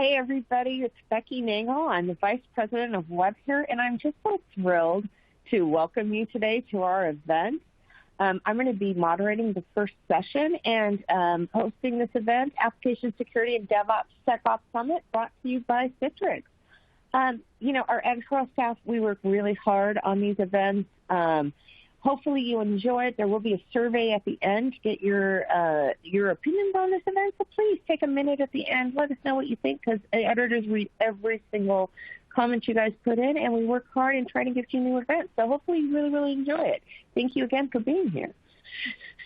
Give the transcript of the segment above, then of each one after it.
Hey, everybody, it's Becky Nangle. I'm the Vice President of Web here, and I'm just so thrilled to welcome you today to our event. I'm going to be moderating the first session and hosting this event, Application Security and DevSecOps Summit, brought to you by Citrix. Our editorial staff, we work really hard on these events. Hopefully you enjoy it. There will be a survey at the end to get your opinions on this event. So please take a minute at the end. Let us know what you think, because editors read every single comment you guys put in, and we work hard in trying to get you new events. So hopefully you really, really enjoy it. Thank you again for being here.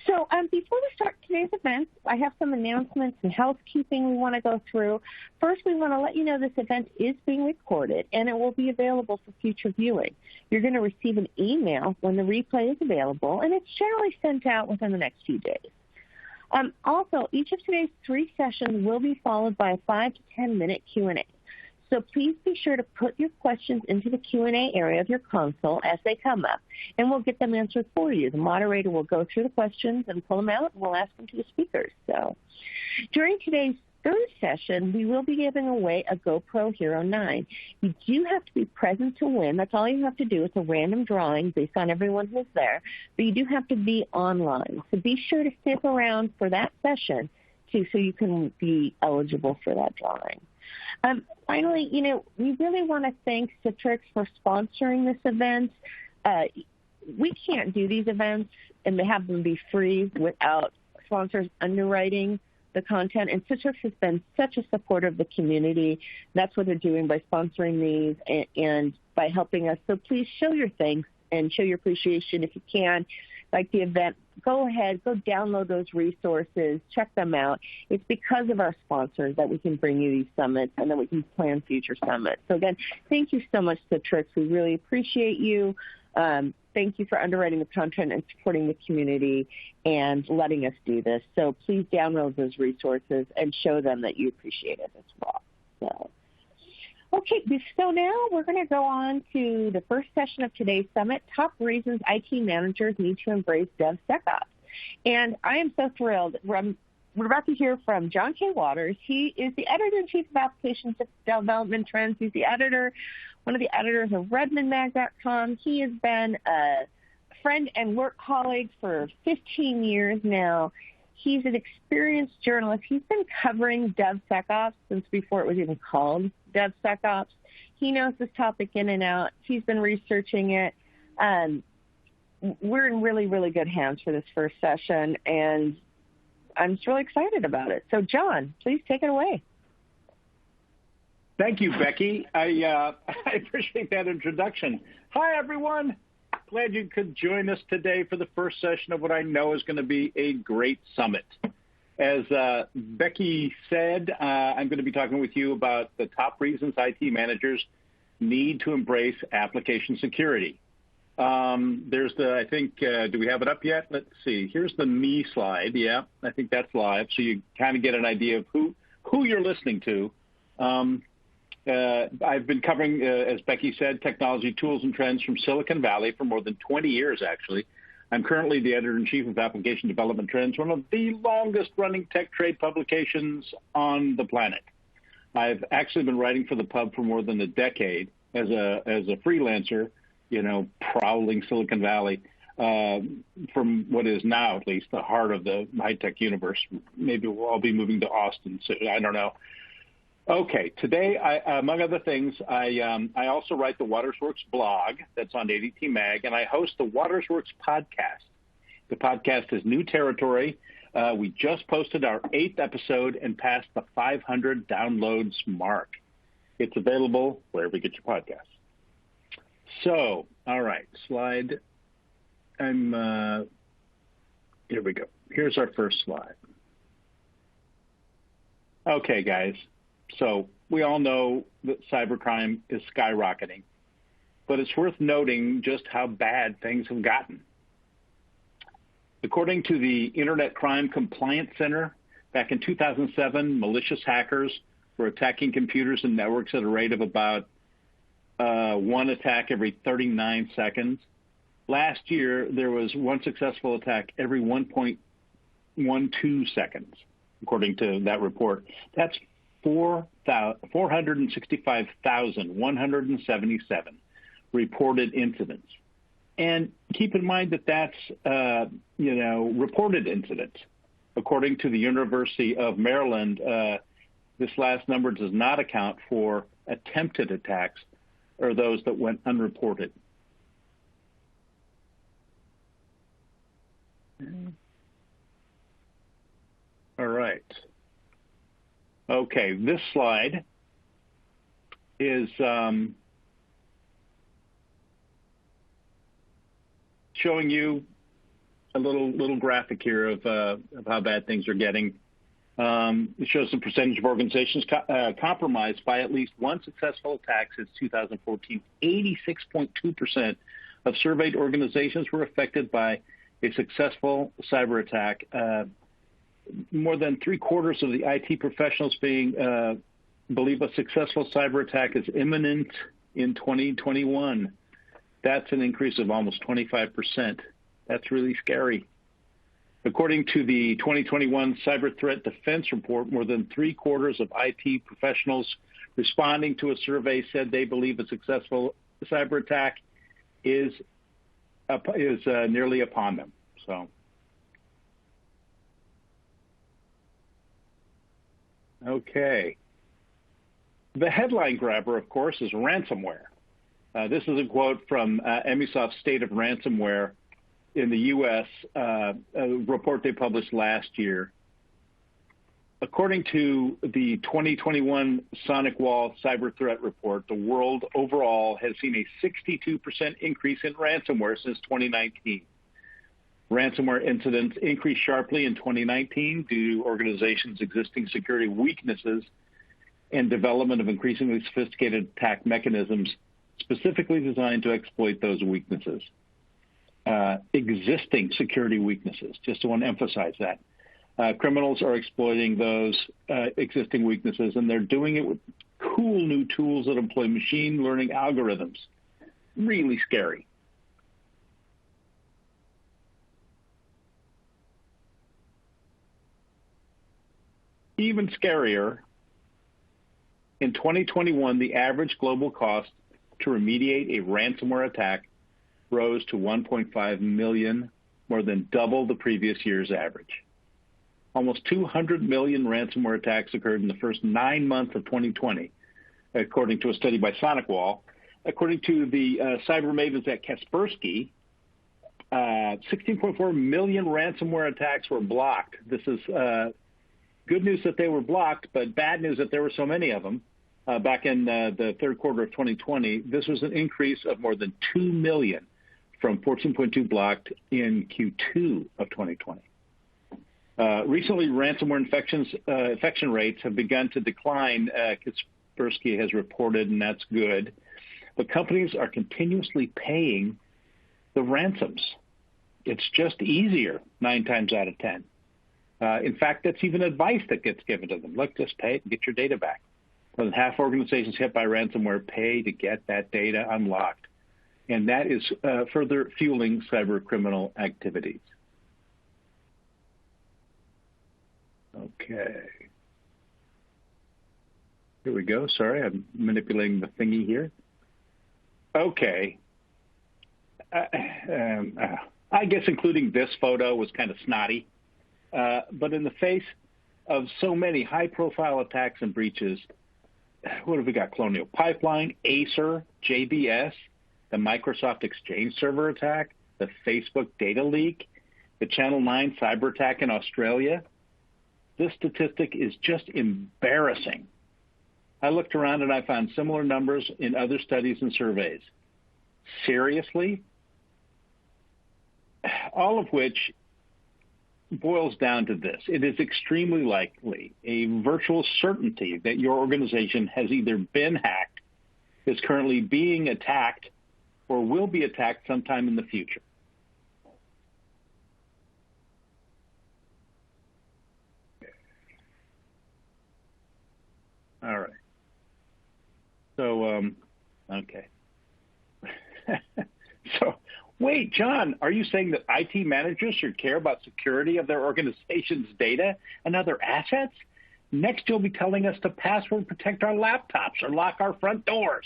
So before we start today's event, I have some announcements and housekeeping we want to go through. First, we want to let you know this event is being recorded, and it will be available for future viewing. You're going to receive an email when the replay is available, and it's generally sent out within the next few days. Also, each of today's 3 sessions will be followed by a 5 to 10 minute Q&A. So please be sure to put your questions into the Q&A area of your console as they come up, and we'll get them answered for you. The moderator will go through the questions and pull them out, and we'll ask them to the speakers. So during today's third session, we will be giving away a GoPro Hero 9. You do have to be present to win. That's all you have to do. It's a random drawing based on everyone who's there, but you do have to be online. So be sure to stick around for that session, too, so you can be eligible for that drawing. Finally, we really want to thank Citrix for sponsoring this event. We can't do these events and have them be free without sponsors underwriting the content, and Citrix has been such a supporter of the community. That's what they're doing by sponsoring these and by helping us. So please show your thanks and show your appreciation if you can. Like the event, go ahead, go download those resources, check them out. It's because of our sponsors that we can bring you these summits and that we can plan future summits. So again, thank you so much, Citrix. We really appreciate you. Thank you for underwriting the content and supporting the community and letting us do this. So please download those resources and show them that you appreciate it as well. Okay, so now we're going to go on to the first session of today's summit, Top Reasons IT Managers Need to Embrace DevSecOps. And I am so thrilled. We're about to hear from John K. Waters. He is the Editor-in-Chief of Application Development Trends. He's one of the editors of RedmondMag.com. He has been a friend and work colleague for 15 years now. He's an experienced journalist. He's been covering DevSecOps since before it was even called DevSecOps. He knows this topic in and out. He's been researching it. We're in really, really good hands for this first session, and I'm just really excited about it. So, John, please take it away. Thank you, Becky. I appreciate that introduction. Hi, everyone. Glad you could join us today for the first session of what I know is going to be a great summit. As Becky said, I'm going to be talking with you about the top reasons IT managers need to embrace application security. There's do we have it up yet? Let's see. Here's the me slide. Yeah, I think that's live. So you kind of get an idea of who you're listening to. I've been covering, as Becky said, technology tools and trends from Silicon Valley for more than 20 years, actually. I'm currently the editor-in-chief of Application Development Trends, one of the longest-running tech trade publications on the planet. I've actually been writing for the pub for more than a decade as a freelancer, prowling Silicon Valley, from what is now at least the heart of the high-tech universe. Maybe we'll all be moving to Austin soon. I don't know. Okay, today, among other things, I also write the WatersWorks blog that's on ADT Mag, and I host the WatersWorks podcast. The podcast is new territory. We just posted our 8th episode and passed the 500 downloads mark. It's available wherever you get your podcasts. So, all right, slide. Here we go. Here's our first slide. Okay, guys. So we all know that cybercrime is skyrocketing, but it's worth noting just how bad things have gotten. According to the Internet Crime Compliance Center, back in 2007, malicious hackers were attacking computers and networks at a rate of about one attack every 39 seconds. Last year, there was one successful attack every 1.12 seconds, according to that report. That's 465,177 reported incidents. And keep in mind that that's, reported incidents. According to the University of Maryland, this last number does not account for attempted attacks or those that went unreported. All right. Okay, this slide is showing you a little graphic here of how bad things are getting. It shows the percentage of organizations compromised by at least one successful attack since 2014. 86.2% of surveyed organizations were affected by a successful cyber attack. More than 3/4 of the IT professionals believe a successful cyber attack is imminent in 2021. That's an increase of almost 25%. That's really scary. According to the 2021 Cyber Threat Defense Report, more than 3/4 of IT professionals responding to a survey said they believe a successful cyber attack is nearly upon them. So, okay. The headline grabber, of course, is ransomware. This is a quote from Emisoft's State of Ransomware in the U.S., a report they published last year. According to the 2021 Sonic Wall Cyber Threat Report, the world overall has seen a 62% increase in ransomware since 2019. Ransomware incidents increased sharply in 2019 due to organizations' existing security weaknesses and development of increasingly sophisticated attack mechanisms specifically designed to exploit those weaknesses. Existing security weaknesses, just want to emphasize that. Criminals are exploiting those existing weaknesses, and they're doing it with cool new tools that employ machine learning algorithms. Really scary. Even scarier, in 2021, the average global cost to remediate a ransomware attack rose to $1.5 million, more than double the previous year's average. Almost 200 million ransomware attacks occurred in the first 9 months of 2020, according to a study by SonicWall. According to the cyber mavens at Kaspersky, 16.4 million ransomware attacks were blocked. This is good news that they were blocked, but bad news that there were so many of them. Back in the third quarter of 2020, this was an increase of more than 2 million from 14.2 blocked in Q2 of 2020. Recently, ransomware infection rates have begun to decline, Kaspersky has reported, and that's good. But companies are continuously paying the ransoms. It's just easier 9 times out of 10. In fact, that's even advice that gets given to them. Look, just pay it and get your data back. More than half organizations hit by ransomware pay to get that data unlocked. And that is further fueling cyber criminal activities. Okay. Here we go. Sorry, I'm manipulating the thingy here. Okay. I guess including this photo was kind of snotty. But in the face of so many high-profile attacks and breaches, what have we got? Colonial Pipeline, Acer, JBS, the Microsoft Exchange server attack, the Facebook data leak, the Channel 9 cyber attack in Australia. This statistic is just embarrassing. I looked around and I found similar numbers in other studies and surveys. Seriously? All of which boils down to this. It is extremely likely, a virtual certainty, that your organization has either been hacked, is currently being attacked, or will be attacked sometime in the future. All right. So, okay. So, wait, John, are you saying that IT managers should care about security of their organization's data and other assets? Next, you'll be telling us to password protect our laptops or lock our front doors.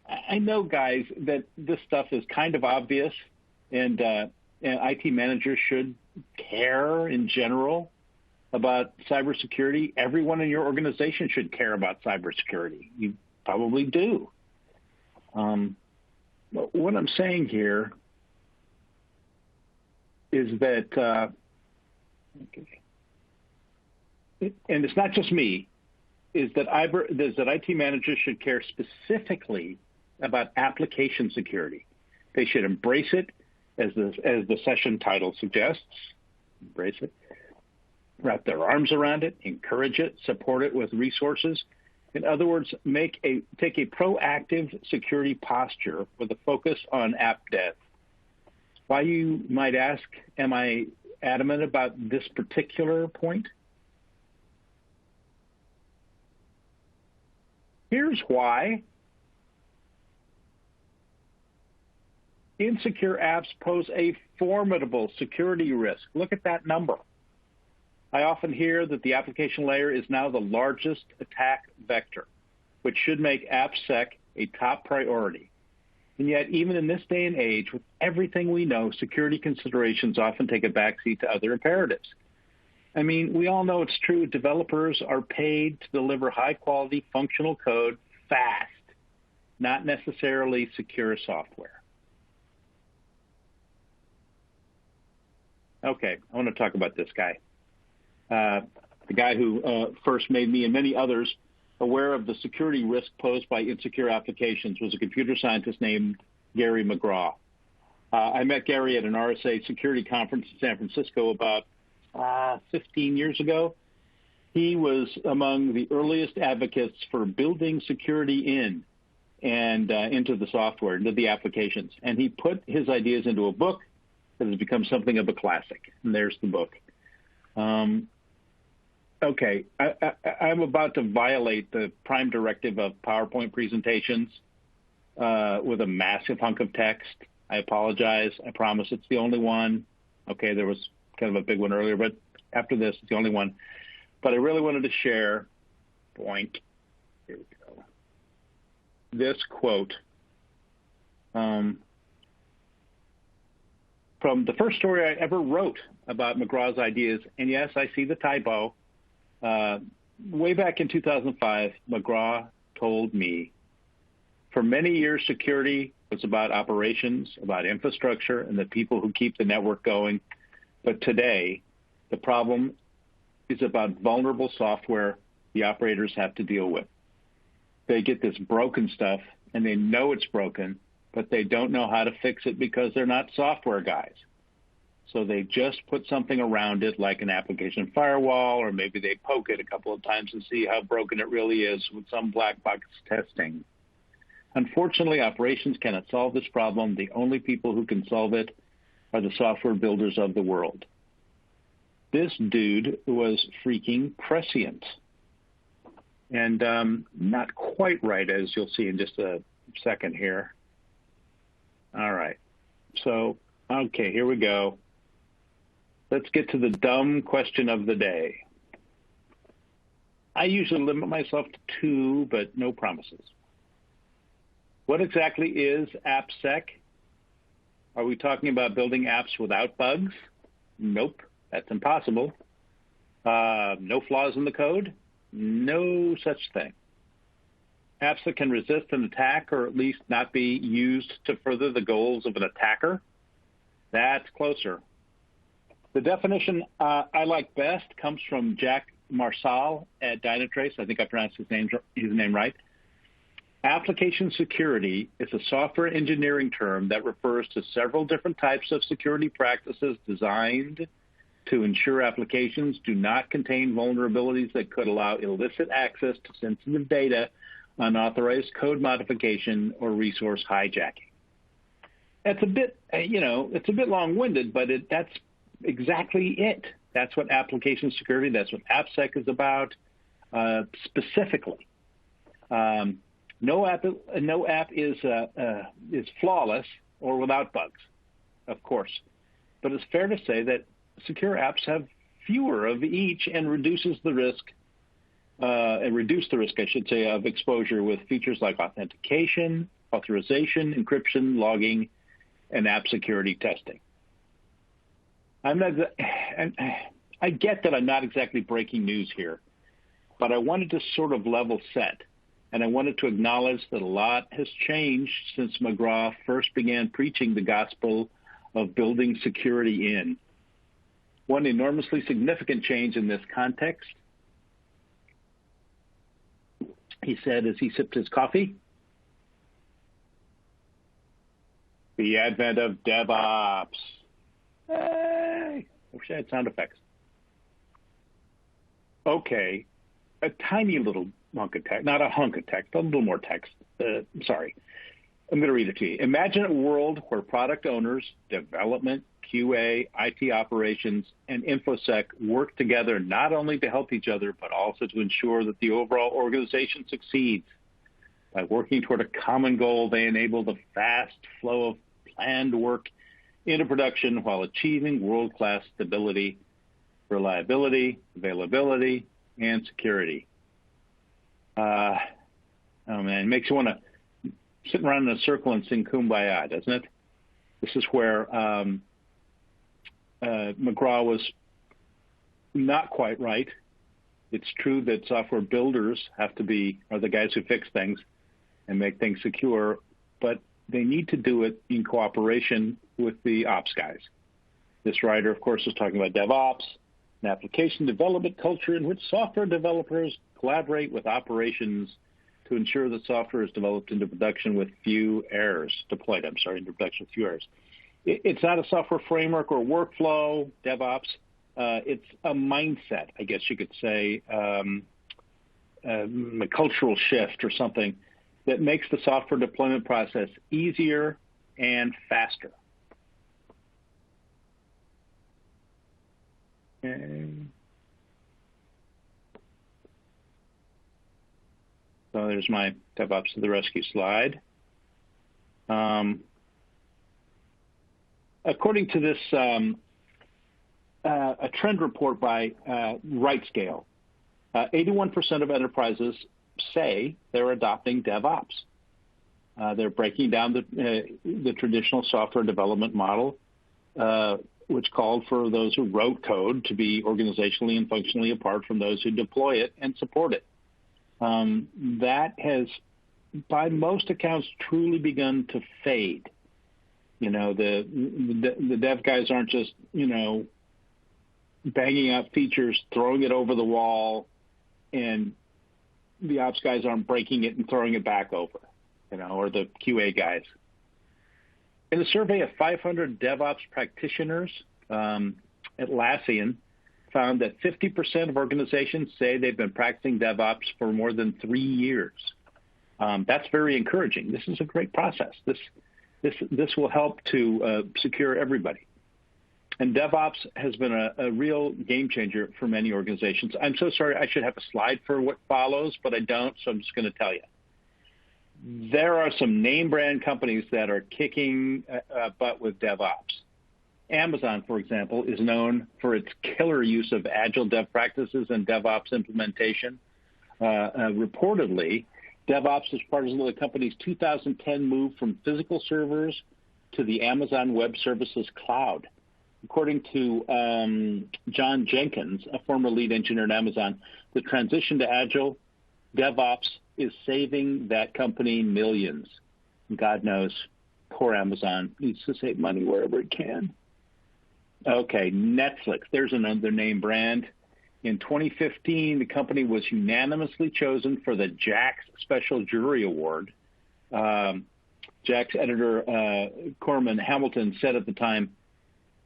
I know, guys, that this stuff is kind of obvious, and IT managers should care in general about cybersecurity. Everyone in your organization should care about cybersecurity. You probably do. But what I'm saying here is that, and it's not just me, is that IT managers should care specifically about application security. They should embrace it, as the session title suggests. Embrace it, wrap their arms around it, encourage it, support it with resources. In other words, take a proactive security posture with a focus on app dev. Why, you might ask, am I adamant about this particular point? Here's why. Insecure apps pose a formidable security risk. Look at that number. I often hear that the application layer is now the largest attack vector, which should make AppSec a top priority. And yet, even in this day and age, with everything we know, security considerations often take a backseat to other imperatives. I mean, we all know it's true. Developers are paid to deliver high-quality functional code fast, not necessarily secure software. Okay, I want to talk about this guy. The guy who first made me and many others aware of the security risk posed by insecure applications was a computer scientist named Gary McGraw. I met Gary at an RSA security conference in San Francisco about 15 years ago. He was among the earliest advocates for building security into the software, into the applications. And he put his ideas into a book that has become something of a classic. And there's the book. Okay, I'm about to violate the prime directive of PowerPoint presentations with a massive hunk of text. I apologize. I promise it's the only one. Okay, there was kind of a big one earlier, but after this, it's the only one. But I really wanted to share, here we go, this quote from the first story I ever wrote about McGraw's ideas. And yes, I see the typo. Way back in 2005, McGraw told me, for many years, security was about operations, about infrastructure, and the people who keep the network going. But today, the problem is about vulnerable software the operators have to deal with. They get this broken stuff, and they know it's broken, but they don't know how to fix it because they're not software guys. So they just put something around it like an application firewall, or maybe they poke it a couple of times and see how broken it really is with some black box testing. Unfortunately, operations cannot solve this problem. The only people who can solve it are the software builders of the world. This dude was freaking prescient. And not quite right, as you'll see in just a second here. All right. So, okay, here we go. Let's get to the dumb question of the day. I usually limit myself to two, but no promises. What exactly is AppSec? Are we talking about building apps without bugs? Nope, that's impossible. No flaws in the code? No such thing. Apps that can resist an attack or at least not be used to further the goals of an attacker? That's closer. The definition I like best comes from Jack Marsal at Dynatrace. I think I pronounced his name right. Application security is a software engineering term that refers to several different types of security practices designed to ensure applications do not contain vulnerabilities that could allow illicit access to sensitive data, unauthorized code modification, or resource hijacking. That's a bit, it's a bit long-winded, but that's exactly it. That's what application security, that's what AppSec is about specifically. No app is flawless or without bugs, of course. But it's fair to say that secure apps have fewer of each and reduces the risk and reduce the risk, I should say, of exposure with features like authentication, authorization, encryption, logging, and app security testing. I get that I'm not exactly breaking news here, but I wanted to sort of level set, and I wanted to acknowledge that a lot has changed since McGraw first began preaching the gospel of building security in. One enormously significant change in this context, he said as he sipped his coffee, the advent of DevOps. Hey, I wish I had sound effects. Okay, a tiny little hunk of text, not a hunk of text, a little more text. Sorry. I'm going to read it to you. Imagine a world where product owners, development, QA, IT operations, and InfoSec work together not only to help each other, but also to ensure that the overall organization succeeds. By working toward a common goal, they enable the fast flow of planned work into production while achieving world-class stability, reliability, availability, and security. Oh man, it makes you want to sit around in a circle and sing Kumbaya, doesn't it? This is where McGraw was not quite right. It's true that software builders are the guys who fix things and make things secure, but they need to do it in cooperation with the ops guys. This writer, of course, is talking about DevOps, an application development culture in which software developers collaborate with operations to ensure that software is developed into production with few errors, into production with few errors. It's not a software framework or workflow, DevOps. It's a mindset, I guess you could say, a cultural shift or something that makes the software deployment process easier and faster. Okay. So there's my DevOps to the rescue slide. According to this, a trend report by RightScale, 81% of enterprises say they're adopting DevOps. They're breaking down the traditional software development model, which called for those who wrote code to be organizationally and functionally apart from those who deploy it and support it. That has, by most accounts, truly begun to fade. You know, the dev guys aren't just, banging out features, throwing it over the wall, and the ops guys aren't breaking it and throwing it back over, or the QA guys. In a survey of 500 DevOps practitioners, Atlassian found that 50% of organizations say they've been practicing DevOps for more than 3 years. That's very encouraging. This is a great process. This will help to secure everybody. And DevOps has been a real game changer for many organizations. I'm so sorry, I should have a slide for what follows, but I don't, so I'm just going to tell you. There are some name brand companies that are kicking butt with DevOps. Amazon, for example, is known for its killer use of agile dev practices and DevOps implementation. Reportedly, DevOps is part of the company's 2010 move from physical servers to the Amazon Web Services Cloud. According to John Jenkins, a former lead engineer at Amazon, the transition to Agile DevOps is saving that company millions. God knows, poor Amazon needs to save money wherever it can. Okay, Netflix, there's another name brand. In 2015, the company was unanimously chosen for the JAX Special Jury Award. JAX editor Corman Hamilton said at the time,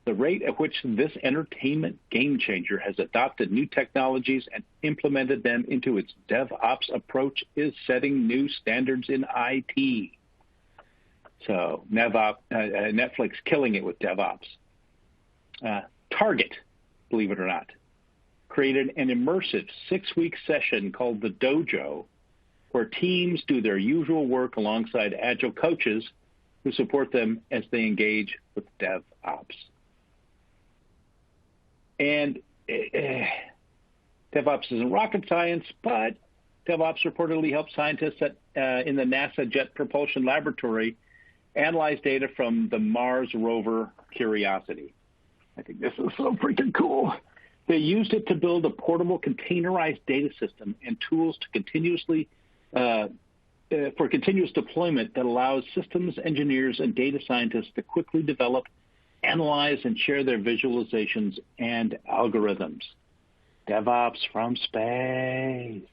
the rate at which this entertainment game changer has adopted new technologies and implemented them into its DevOps approach is setting new standards in IT. So Netflix killing it with DevOps. Target, believe it or not, created an immersive 6-week session called the Dojo, where teams do their usual work alongside Agile coaches who support them as they engage with DevOps. And DevOps isn't rocket science, but DevOps reportedly helped scientists in the NASA Jet Propulsion Laboratory analyze data from the Mars rover Curiosity. I think this is so freaking cool. They used it to build a portable containerized data system and tools to for continuous deployment that allows systems engineers and data scientists to quickly develop, analyze, and share their visualizations and algorithms. DevOps from space.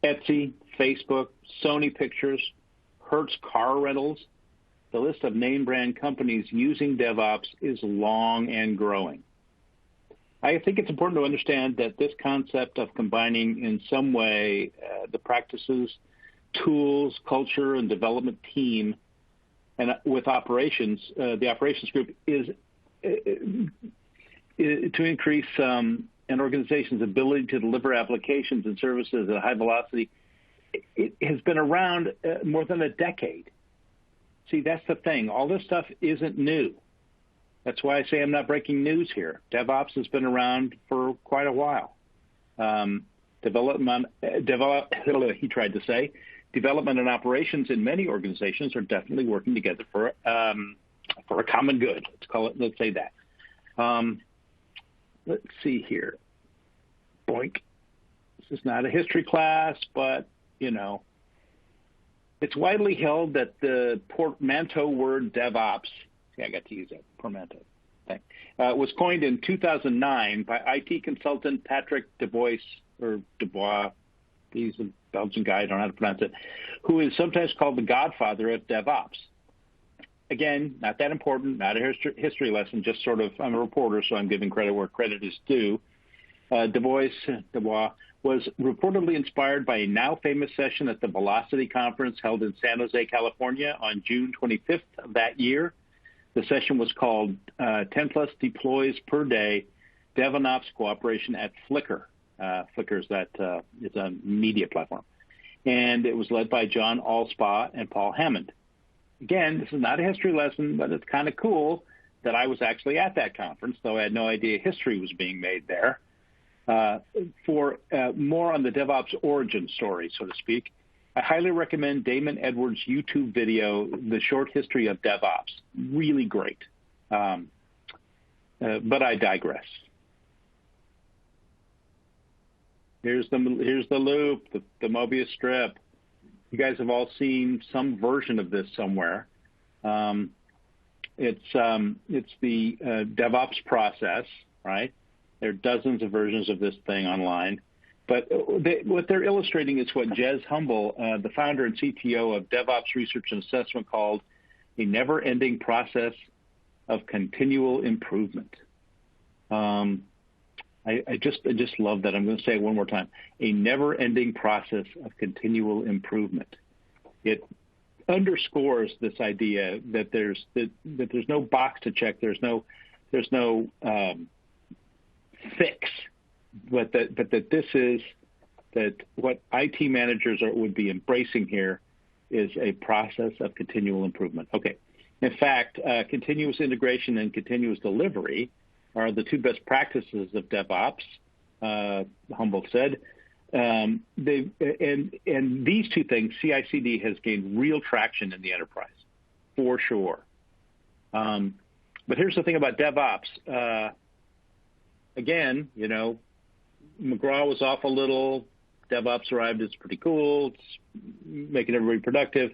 Etsy, Facebook, Sony Pictures, Hertz Car Rentals. The list of name brand companies using DevOps is long and growing. I think it's important to understand that this concept of combining in some way the practices, tools, culture, and development team and with operations, the operations group is to increase an organization's ability to deliver applications and services at high velocity. It has been around more than a decade. See, that's the thing. All this stuff isn't new. That's why I say I'm not breaking news here. DevOps has been around for quite a while. Development and operations in many organizations are definitely working together for a common good. Let's say that. Let's see here. Boink. This is not a history class, but, it's widely held that the portmanteau word DevOps, I got to use that, portmanteau thing, was coined in 2009 by IT consultant Patrick Dubois. He's a Belgian guy, I don't know how to pronounce it, who is sometimes called the godfather of DevOps. Again, not that important, not a history lesson, just sort of, I'm a reporter, so I'm giving credit where credit is due. Dubois was reportedly inspired by a now famous session at the Velocity Conference held in San Jose, California on June 25th of that year. The session was called 10 plus deploys per day, DevOps cooperation at Flickr. Flickr is a media platform. And it was led by John Allspaw and Paul Hammond. Again, this is not a history lesson, but it's kind of cool that I was actually at that conference, though I had no idea history was being made there. For more on the DevOps origin story, so to speak, I highly recommend Damon Edwards' YouTube video, The Short History of DevOps. Really great. But I digress. Here's the loop, the Mobius strip. You guys have all seen some version of this somewhere. It's the DevOps process, right? There are dozens of versions of this thing online. But what they're illustrating is what Jez Humble, the founder and CTO of DevOps Research and Assessment, called a never-ending process of continual improvement. I just love that. I'm going to say it one more time. A never-ending process of continual improvement. It underscores this idea that there's no box to check. There's no fix, but that what IT managers would be embracing here is a process of continual improvement. Okay. In fact, continuous integration and continuous delivery are the two best practices of DevOps, Humble said. And these two things, CI/CD has gained real traction in the enterprise, for sure. But here's the thing about DevOps. Again, McGraw was off a little. DevOps arrived. It's pretty cool. It's making everybody productive.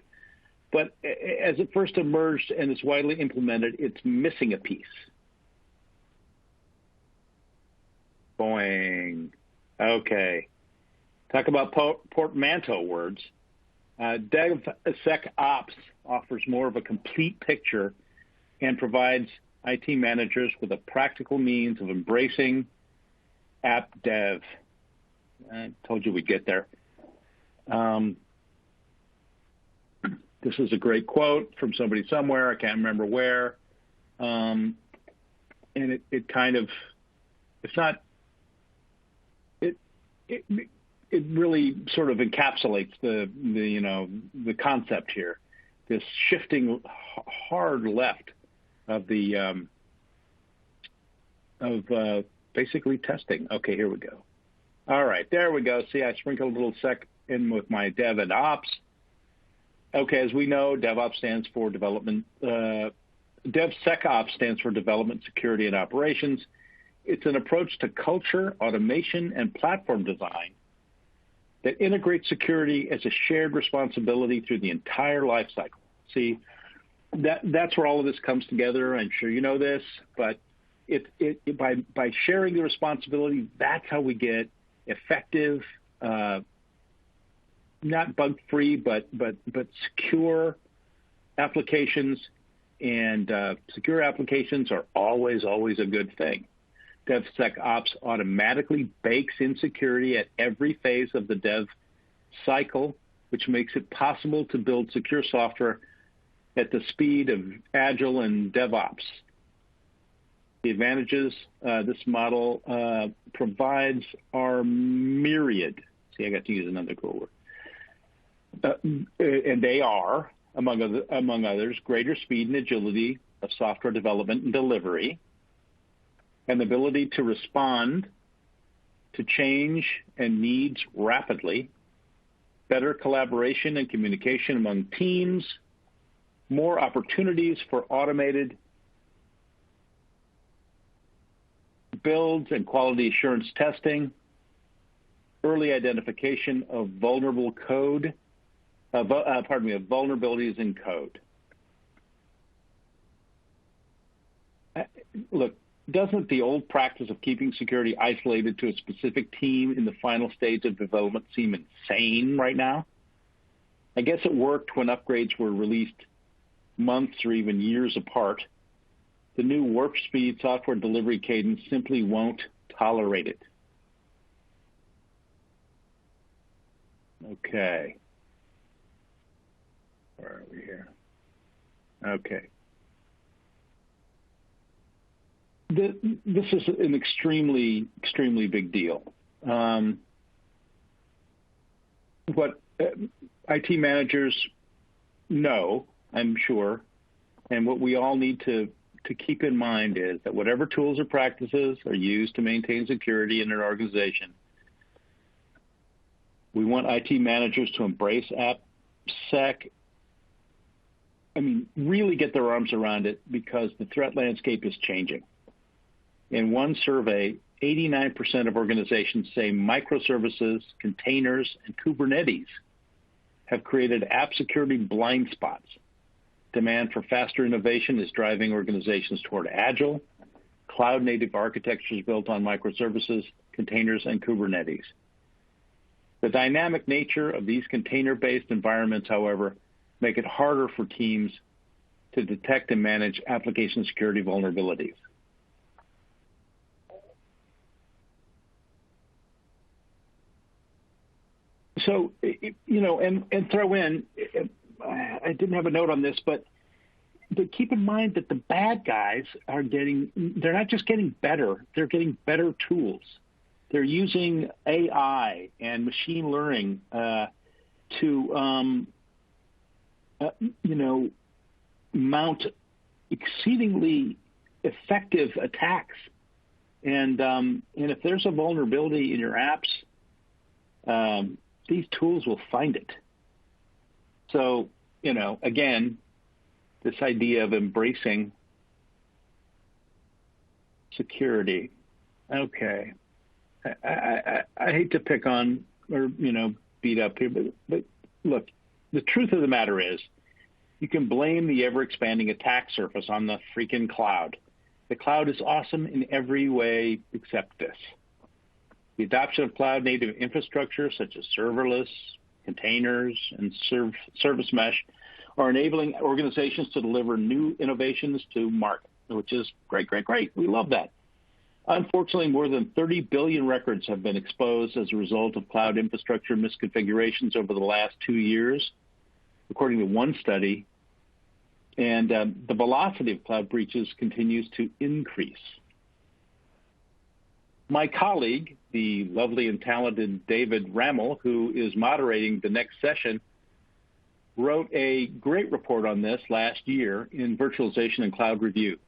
But as it first emerged and is widely implemented, it's missing a piece. Boing. Okay. Talk about portmanteau words. DevSecOps offers more of a complete picture and provides IT managers with a practical means of embracing app dev. I told you we'd get there. This is a great quote from somebody somewhere. I can't remember where. And it kind of, it's not, it really sort of encapsulates the concept here. This shifting hard left of the basically testing. Okay, here we go. All right, there we go. See, I sprinkled a little sec in with my dev and ops. Okay, as we know, DevOps stands for development. DevSecOps stands for development, security, and operations. It's an approach to culture, automation, and platform design that integrates security as a shared responsibility through the entire life cycle. See, that's where all of this comes together. I'm sure you know this, but by sharing the responsibility, that's how we get effective, not bug-free, but secure applications. And secure applications are always a good thing. DevSecOps automatically bakes in security at every phase of the dev cycle, which makes it possible to build secure software at the speed of Agile and DevOps. The advantages this model provides are myriad. See, I got to use another cool word. And they are, among others, greater speed and agility of software development and delivery, and the ability to respond to change and needs rapidly, better collaboration and communication among teams, more opportunities for automated builds and quality assurance testing, early identification of vulnerable code, of vulnerabilities in code. Look, doesn't the old practice of keeping security isolated to a specific team in the final stage of development seem insane right now? I guess it worked when upgrades were released months or even years apart. The new warp speed software delivery cadence simply won't tolerate it. Okay. Where are we here? Okay. This is an extremely big deal. What IT managers know, I'm sure, and what we all need to keep in mind is that whatever tools or practices are used to maintain security in an organization, we want IT managers to embrace AppSec. I mean, really get their arms around it because the threat landscape is changing. In one survey, 89% of organizations say microservices, containers, and Kubernetes have created app security blind spots. Demand for faster innovation is driving organizations toward agile, cloud-native architectures built on microservices, containers, and Kubernetes. The dynamic nature of these container-based environments, however, make it harder for teams to detect and manage application security vulnerabilities. So, and throw in, I didn't have a note on this, but keep in mind that the bad guys they're not just getting better, they're getting better tools. They're using AI and machine learning to, mount exceedingly effective attacks. And if there's a vulnerability in your apps, these tools will find it. So, again, this idea of embracing security. Okay. I hate to pick on or, beat up here, but look, the truth of the matter is you can blame the ever-expanding attack surface on the freaking cloud. The cloud is awesome in every way except this. The adoption of cloud-native infrastructure such as serverless, containers, and service mesh are enabling organizations to deliver new innovations to market, which is great. We love that. Unfortunately, more than 30 billion records have been exposed as a result of cloud infrastructure misconfigurations over the last 2 years, according to one study, and the velocity of cloud breaches continues to increase. My colleague, the lovely and talented David Rammel, who is moderating the next session, wrote a great report on this last year in Virtualization and Cloud Review.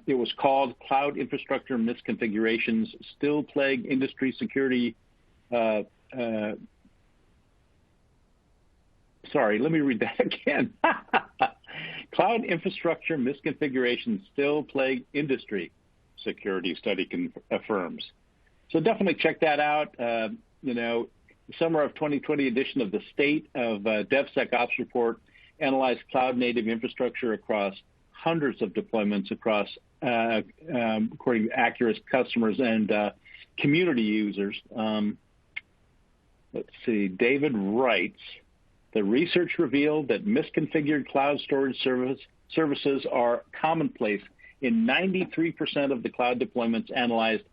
It was called Cloud Infrastructure Misconfigurations Still Plague Industry Security. Sorry, let me read that again. Cloud Infrastructure Misconfigurations Still Plague Industry Security Study affirms. So definitely check that out. The summer of 2020 edition of the State of DevSecOps report analyzed cloud-native infrastructure across hundreds of deployments across, according to Accurate customers and community users. Let's see. David writes, the research revealed that misconfigured cloud storage services are commonplace in 93% of the cloud deployments analyzed,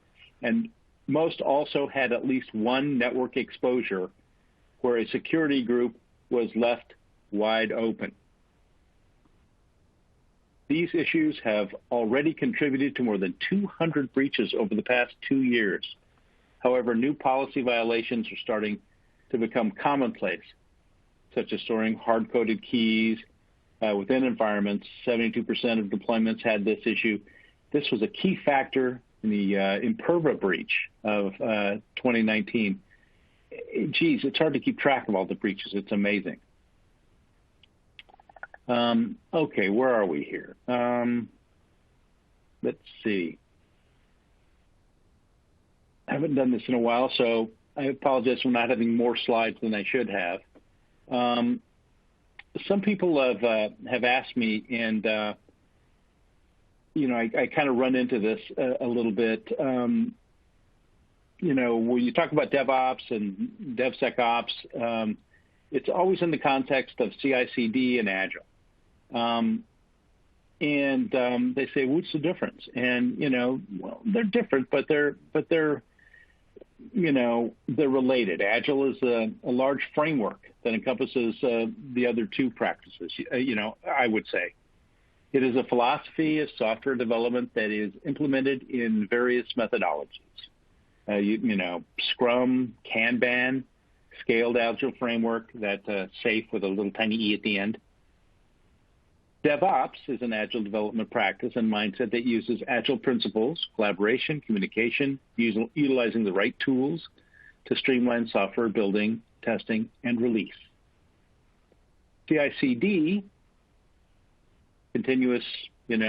and most also had at least one network exposure where a security group was left wide open. These issues have already contributed to more than 200 breaches over the past 2 years. However, new policy violations are starting to become commonplace, such as storing hard-coded keys within environments. 72% of deployments had this issue. This was a key factor in the Imperva breach of 2019. Geez, it's hard to keep track of all the breaches. It's amazing. Okay, where are we here? Let's see. I haven't done this in a while, so I apologize for not having more slides than I should have. Some people have asked me, and I kind of run into this a little bit. When you talk about DevOps and DevSecOps, it's always in the context of CI/CD and Agile. They say, what's the difference? And, well, they're different, but they're related. Agile is a large framework that encompasses the other two practices, I would say. It is a philosophy of software development that is implemented in various methodologies. Scrum, Kanban, scaled Agile framework, that's safe with a little tiny E at the end. DevOps is an Agile development practice and mindset that uses Agile principles, collaboration, communication, utilizing the right tools to streamline software building, testing, and release. CI/CD, continuous, is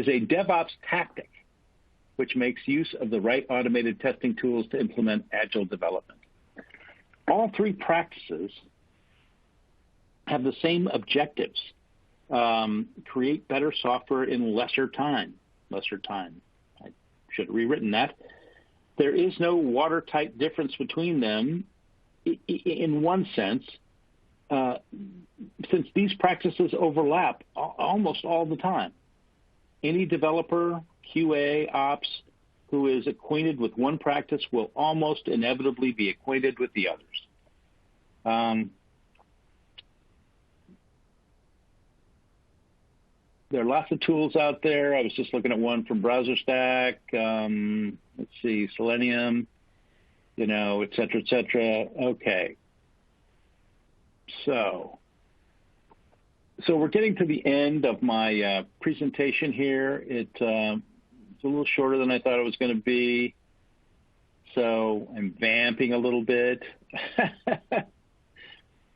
a DevOps tactic which makes use of the right automated testing tools to implement Agile development. All three practices have the same objectives: create better software in lesser time. I should have rewritten that. There is no watertight difference between them in one sense, since these practices overlap almost all the time. Any developer, QA, ops, who is acquainted with one practice will almost inevitably be acquainted with the others. There are lots of tools out there. I was just looking at one from BrowserStack. Let's see, Selenium, et cetera, et cetera. Okay. So we're getting to the end of my presentation here. It's a little shorter than I thought it was going to be. So I'm vamping a little bit.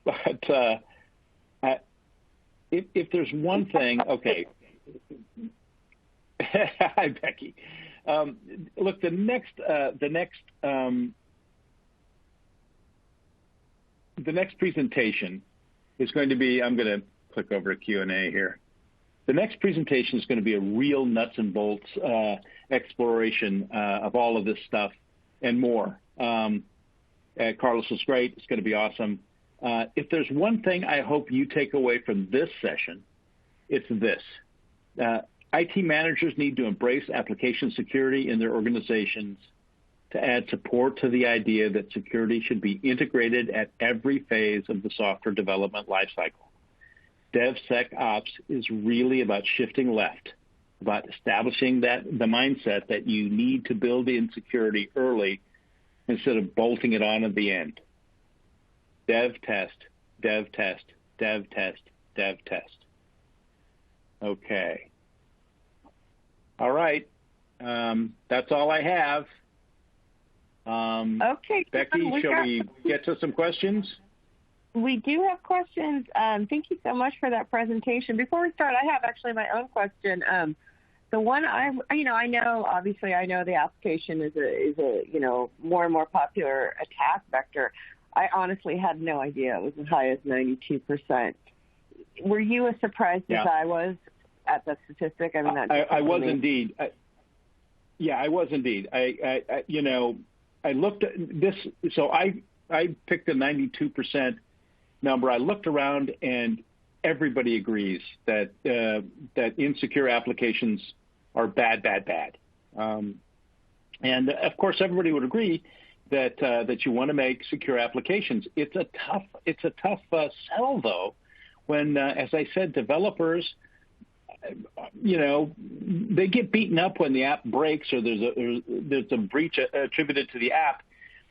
But if there's one thing, okay. Hi, Becky. Look, the next presentation is going to be, I'm going to click over to Q&A here. The next presentation is going to be a real nuts and bolts exploration of all of this stuff and more. Carlos was great. It's going to be awesome. If there's one thing I hope you take away from this session, it's this. IT managers need to embrace application security in their organizations to add support to the idea that security should be integrated at every phase of the software development lifecycle. DevSecOps is really about shifting left, about establishing the mindset that you need to build in security early instead of bolting it on at the end. Dev test, dev test, dev test, dev test. Okay. right. That's all I have. Okay, Becky, shall we get to some questions? We do have questions. Thank you so much for that presentation. Before we start, I have actually my own question. The one I know, obviously, I know the application is a more and more popular attack vector. I honestly had no idea it was as high as 92%. Were you as surprised as I was at the statistic? I mean, I was indeed. I was indeed. I looked at this. So I picked a 92% number. I looked around, and everybody agrees that insecure applications are bad. And of course, everybody would agree that you want to make secure applications. It's a tough sell, though, when, as I said, developers, they get beaten up when the app breaks or there's a breach attributed to the app.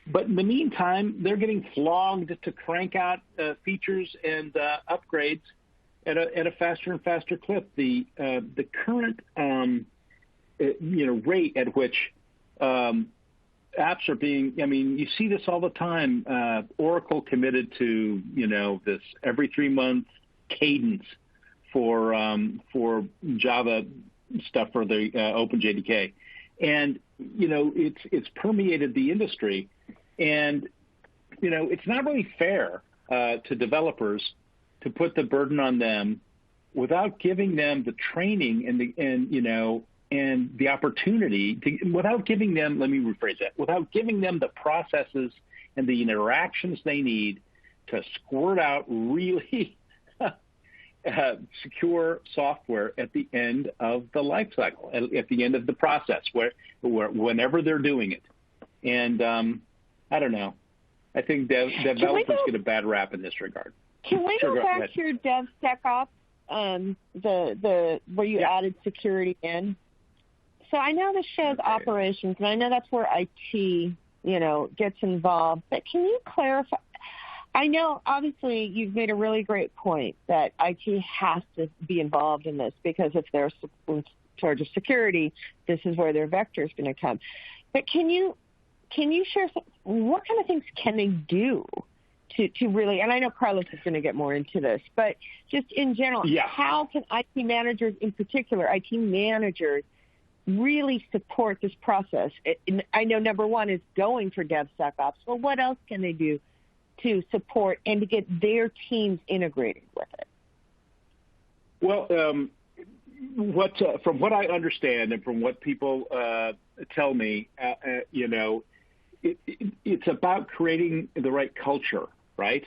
But in the meantime, they're getting flogged to crank out features and upgrades at a faster and faster clip. The current rate at which apps are being, you see this all the time. Oracle committed to this every 3 month cadence for Java stuff for the OpenJDK, and it's permeated the industry, and it's not really fair to developers to put the burden on them without giving them the training and the opportunity to, without giving them, let me rephrase that, without giving them the processes and the interactions they need to squirt out really secure software at the end of the life cycle, at the end of the process, whenever they're doing it. And I don't know. I think developers get a bad rap in this regard. Can we go back to your DevSecOps, where you added security in? So I know this shows operations, and I know that's where IT, gets involved. But can you clarify? I know, obviously, you've made a really great point that IT has to be involved in this, because if they're in charge of security, this is where their vector is going to come. But can you share what kind of things can they do to really, and I know Carlos is going to get more into this, but just in general, how can IT managers, in particular, IT managers, really support this process? I know number one is going for DevSecOps, but what else can they do to support and to get their teams integrated with it? Well, from what I understand and from what people tell me, it's about creating the right culture, right?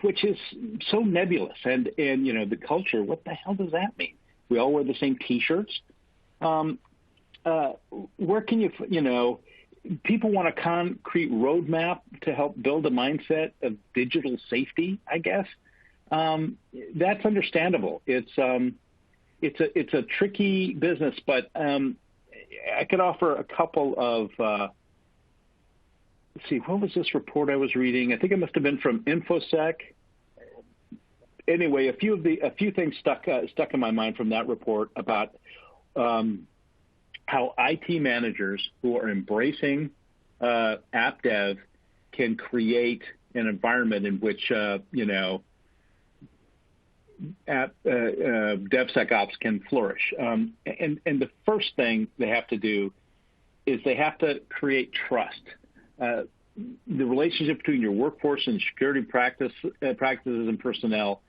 Which is so nebulous. And the culture, what the hell does that mean? We all wear the same T-shirts. Where can you, people want a concrete roadmap to help build a mindset of digital safety, I guess. That's understandable. It's a tricky business, but I could offer a couple of. Let's see, what was this report I was reading? I think it must have been from InfoSec. Anyway, a few things stuck in my mind from that report about how IT managers who are embracing app dev can create an environment in which DevSecOps can flourish. And the first thing they have to do is they have to create trust. The relationship between your workforce and security practices and personnel,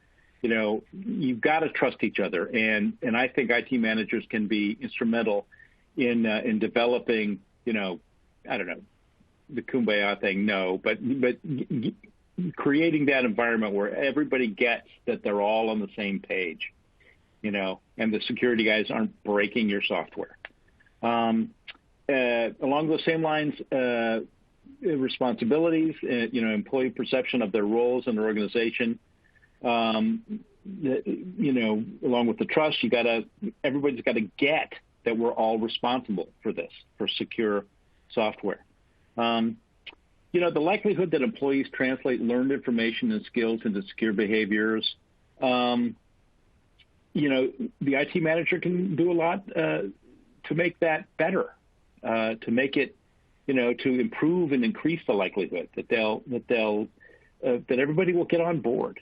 you've got to trust each other. And I think IT managers can be instrumental in developing, I don't know, the Kumbaya thing, no, but creating that environment where everybody gets that they're all on the same page, and the security guys aren't breaking your software. Along those same lines, responsibilities, employee perception of their roles in the organization, along with the trust, everybody's got to get that we're all responsible for this, for secure software. The likelihood that employees translate learned information and skills into secure behaviors, the IT manager can do a lot to make that better, to make it, to improve and increase the likelihood that that everybody will get on board.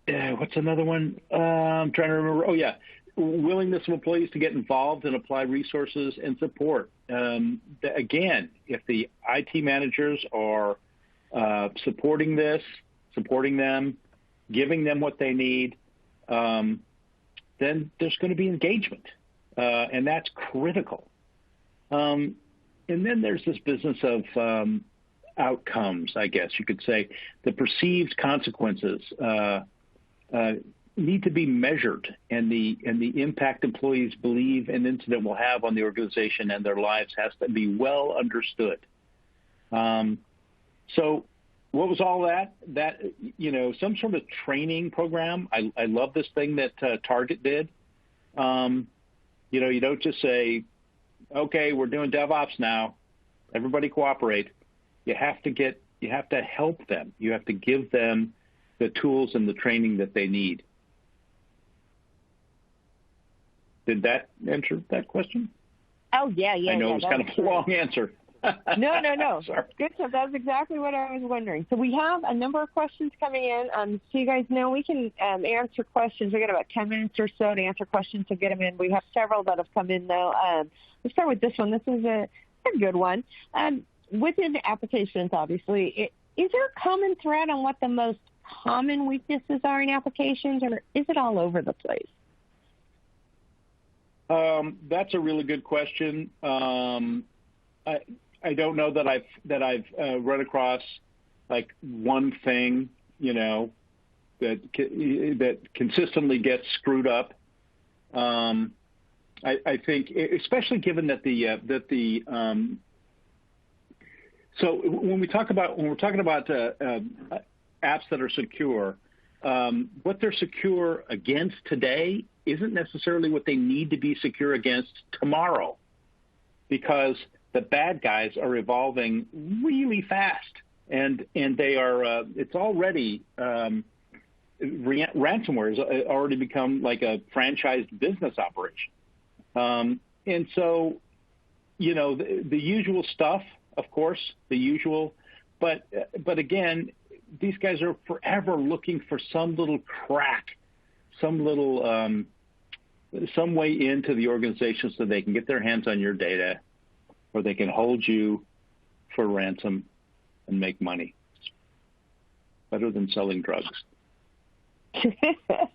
What's another one? I'm trying to remember. Oh yeah, willingness of employees to get involved and apply resources and support. Again, if the IT managers are supporting them, giving them what they need, then there's going to be engagement, and that's critical. And then there's this business of outcomes, I guess you could say. The perceived consequences need to be measured, and the impact employees believe an incident will have on the organization and their lives has to be well understood. So what was all that? That, some sort of training program. I love this thing that Target did. You don't just say, okay, we're doing DevOps now, everybody cooperate. You have to help them. You have to give them the tools and the training that they need. Did that answer that question? Oh, yeah. I know it was kind of a long answer. No. Sorry. Good stuff. That's exactly what I was wondering. So we have a number of questions coming in. So you guys know we can answer questions. We got about 10 minutes or so to answer questions to get them in. We have several that have come in, though. Let's start with this one. This is a good one. Within applications, obviously, is there a common thread on what the most common weaknesses are in applications, or is it all over the place? That's a really good question. I don't know that I've run across like one thing, that consistently gets screwed up. I think, especially given that so when we're talking about apps that are secure, what they're secure against today isn't necessarily what they need to be secure against tomorrow, because the bad guys are evolving really fast, and they are. It's already ransomware has already become like a franchised business operation, and so the usual stuff, of course, the usual, but again, these guys are forever looking for some little crack, some little some way into the organization so they can get their hands on your data, or they can hold you for ransom and make money. It's better than selling drugs.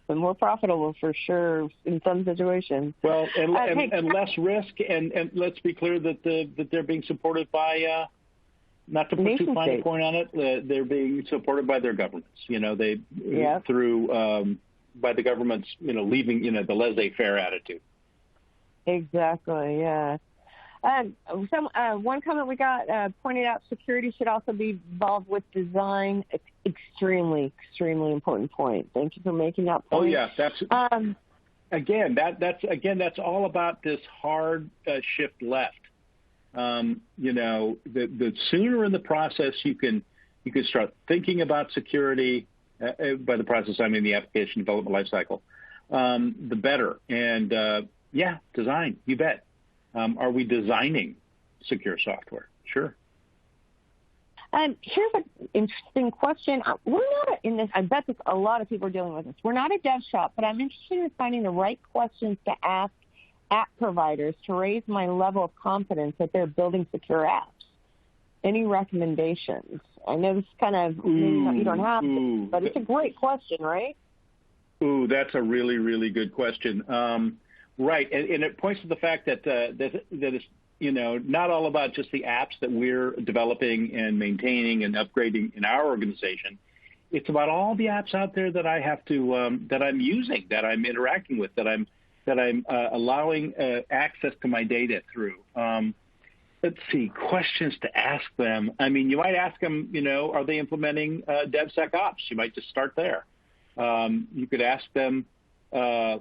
And more profitable for sure in some situations. Well, and less risk, and let's be clear that they're being supported by, not to put too fine a point on it, they're being supported by their governments. Through by the governments, leaving the laissez-faire attitude. Exactly. Yeah. One comment we got pointed out: security should also be involved with design. Extremely important point. Thank you for making that point. Oh yeah, that's that's all about this hard shift left. The sooner in the process you can start thinking about security. By the process, I mean the application development lifecycle. The better. And design. You bet. Are we designing secure software? Sure. Here's an interesting question. We're not in this. I bet a lot of people are dealing with this. We're not a dev shop, but I'm interested in finding the right questions to ask app providers to raise my level of confidence that they're building secure apps. Any recommendations? I know this is kind of, you don't have to, but it's a great question, right? Ooh, that's a really, really good question. Right, and it points to the fact that it's not all about just the apps that we're developing and maintaining and upgrading in our organization. It's about all the apps out there that I have to that I'm using, that I'm interacting with, that I'm allowing access to my data through. Let's see, questions to ask them. I mean, you might ask them, are they implementing DevSecOps? You might just start there. You could ask them, to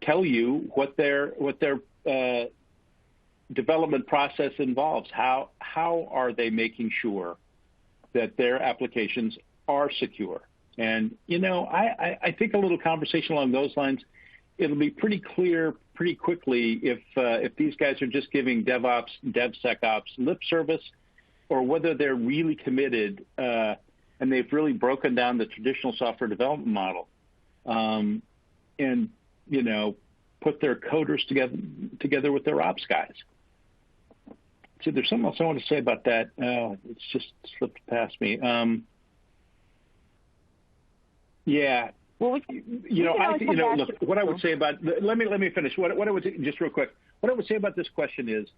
tell you what their development process involves. How are they making sure that their applications are secure? And, I think a little conversation along those lines, it'll be pretty clear pretty quickly if these guys are just giving DevOps, DevSecOps lip service, or whether they're really committed and they've really broken down the traditional software development model and, put their coders together with their ops guys. So there's something else I want to say about that. It's just slipped past me. Yeah. Well, look, what I would say about, let me finish. What I would say, just real quick, what I would say about this question is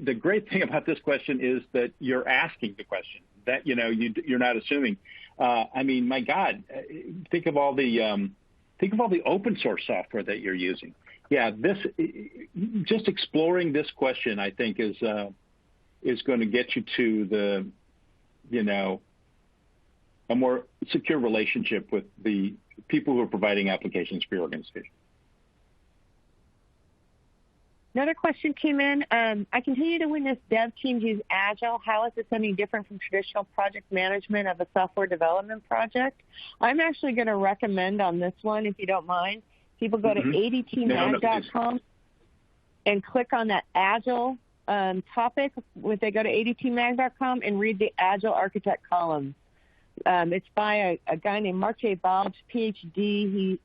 the great thing about this question is that you're asking the question, that, you're not assuming. My God, think of all the open source software that you're using. Yeah, just exploring this question, I think, is going to get you to a more secure relationship with the people who are providing applications for your organization. Another question came in. I continue to witness dev teams use Agile. How is this any different from traditional project management of a software development project? I'm actually going to recommend on this one, if you don't mind, people go to adtmag.com and click on that Agile topic. If they go to adtmag.com and read the Agile Architect columns. It's by a guy named Mark J. Balch, PhD.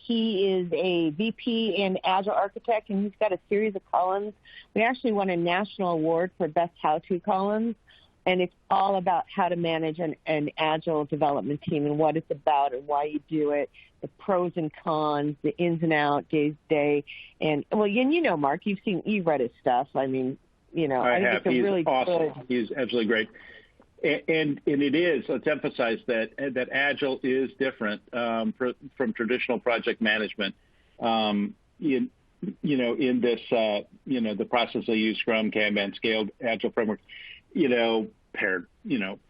He is a VP and Agile Architect, and he's got a series of columns. We actually won a national award for best how-to columns, and it's all about how to manage an Agile development team and what it's about and why you do it, the pros and cons, the ins and outs, day. And, Mark, you've read his stuff. I think have. it's a really awesome. good. He's absolutely great. And it is, let's emphasize that Agile is different from traditional project management. In this, the process they use, Scrum, Kanban, Scaled, Agile framework, paired,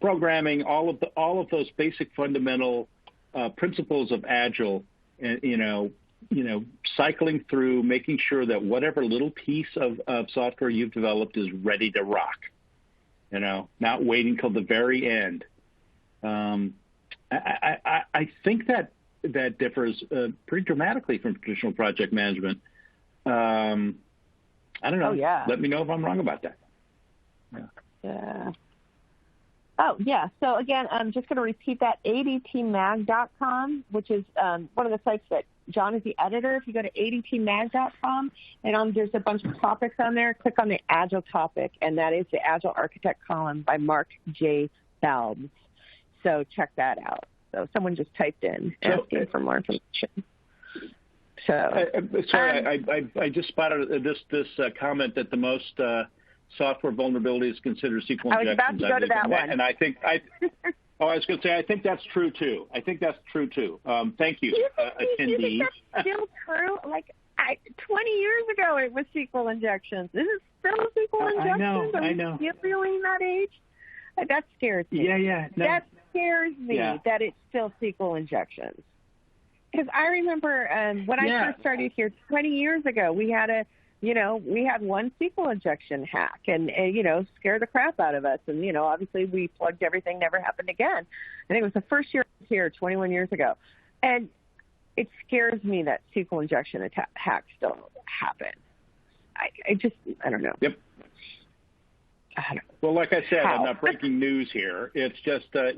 programming, all of those basic fundamental principles of Agile, and, cycling through, making sure that whatever little piece of software you've developed is ready to rock. Not waiting till the very end. I think that differs pretty dramatically from traditional project management. I don't know. Oh, yeah. Let me know if I'm wrong about that. Yeah. Oh, yeah. So, again, I'm just going to repeat that, adtmag.com, which is one of the sites that John is the editor. If you go to adtmag.com, and there's a bunch of topics on there, click on the Agile topic, and that is the Agile Architect column by Mark J. Balbs. So check that out. So someone just typed in asking for more information. So, sorry, I just spotted this comment that the most software vulnerabilities consider SQL injections. I was about to go to that one. And I was going to say, I think that's true too. Thank you, attendee. You think that's still true? 20 years ago it was SQL injections. This is still SQL injections? I know. You're really that age? That scares me. Yeah. No. That scares me that it's still SQL injections. Because I remember when I first started here 20 years ago, we had one SQL injection hack and scared the crap out of us. And, obviously we plugged everything, never happened again. I think it was the first year I was here 21 years ago. And it scares me that SQL injection hacks still happen. I don't know. Yep. Well, like I said, I'm not breaking news here. It's just, part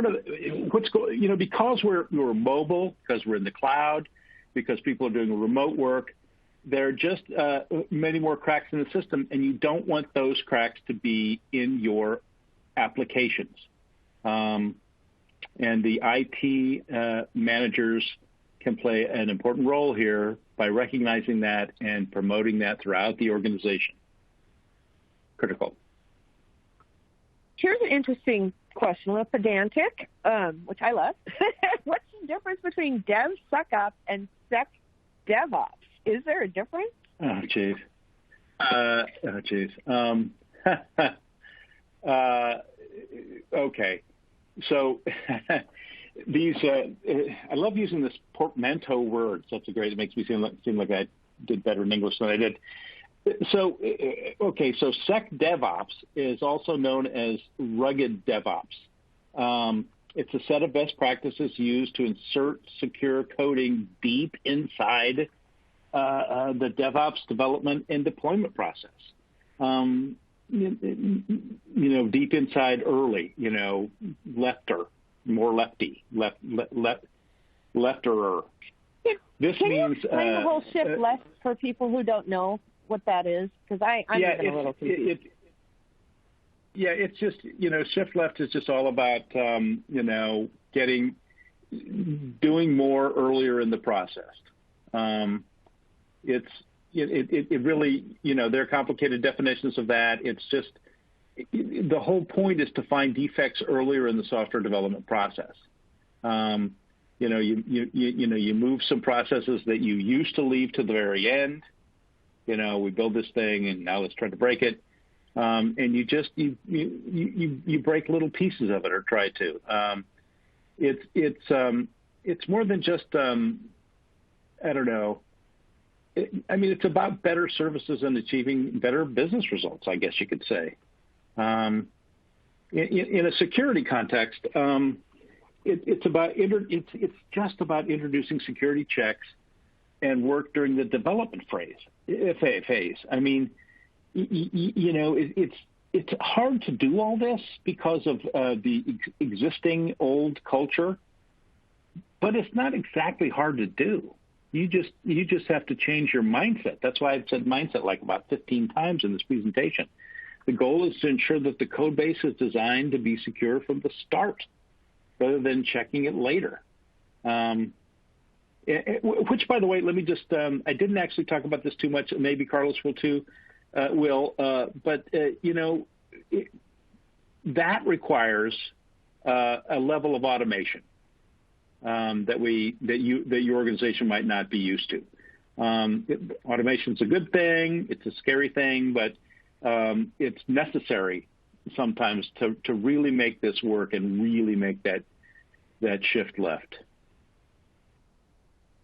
of what's going, because we're mobile, because we're in the cloud, because people are doing remote work, there are just many more cracks in the system, and you don't want those cracks to be in your applications. And the IT managers can play an important role here by recognizing that and promoting that throughout the organization. Critical. Here's an interesting question, a little pedantic, which I love. What's the difference between DevSecOps and SecDevOps? Is there a difference? Oh, jeez. Okay. So these, I love using this portmanteau words. It makes me seem like I did better in English than I did. So, okay, so SecDevOps is also known as rugged DevOps. It's a set of best practices used to insert secure coding deep inside the DevOps development and deployment process. Deep inside early, lefter, more lefty, lefterer. This Can means you explain the whole shift left for people who don't know what that is? Because I'm even a little confused. It's just, shift left is just all about, doing more earlier in the process. It really, there are complicated definitions of that. It's just, the whole point is to find defects earlier in the software development process. You move some processes that you used to leave to the very end. We build this thing and now let's try to break it. And you break little pieces of it or try to. It's more than just, it's about better services and achieving better business results, I guess you could say. In a security context, it's just about introducing security checks and work during the development phase. It's hard to do all this because of the existing old culture, but it's not exactly hard to do. You just have to change your mindset. That's why I've said mindset like about 15 times in this presentation. The goal is to ensure that the code base is designed to be secure from the start, rather than checking it later. Which, by the way, let me just, I didn't actually talk about this too much. Maybe Carlos will too. That requires a level of automation that your organization might not be used to. Automation's a good thing. It's a scary thing, but it's necessary sometimes to really make this work and really make that shift left.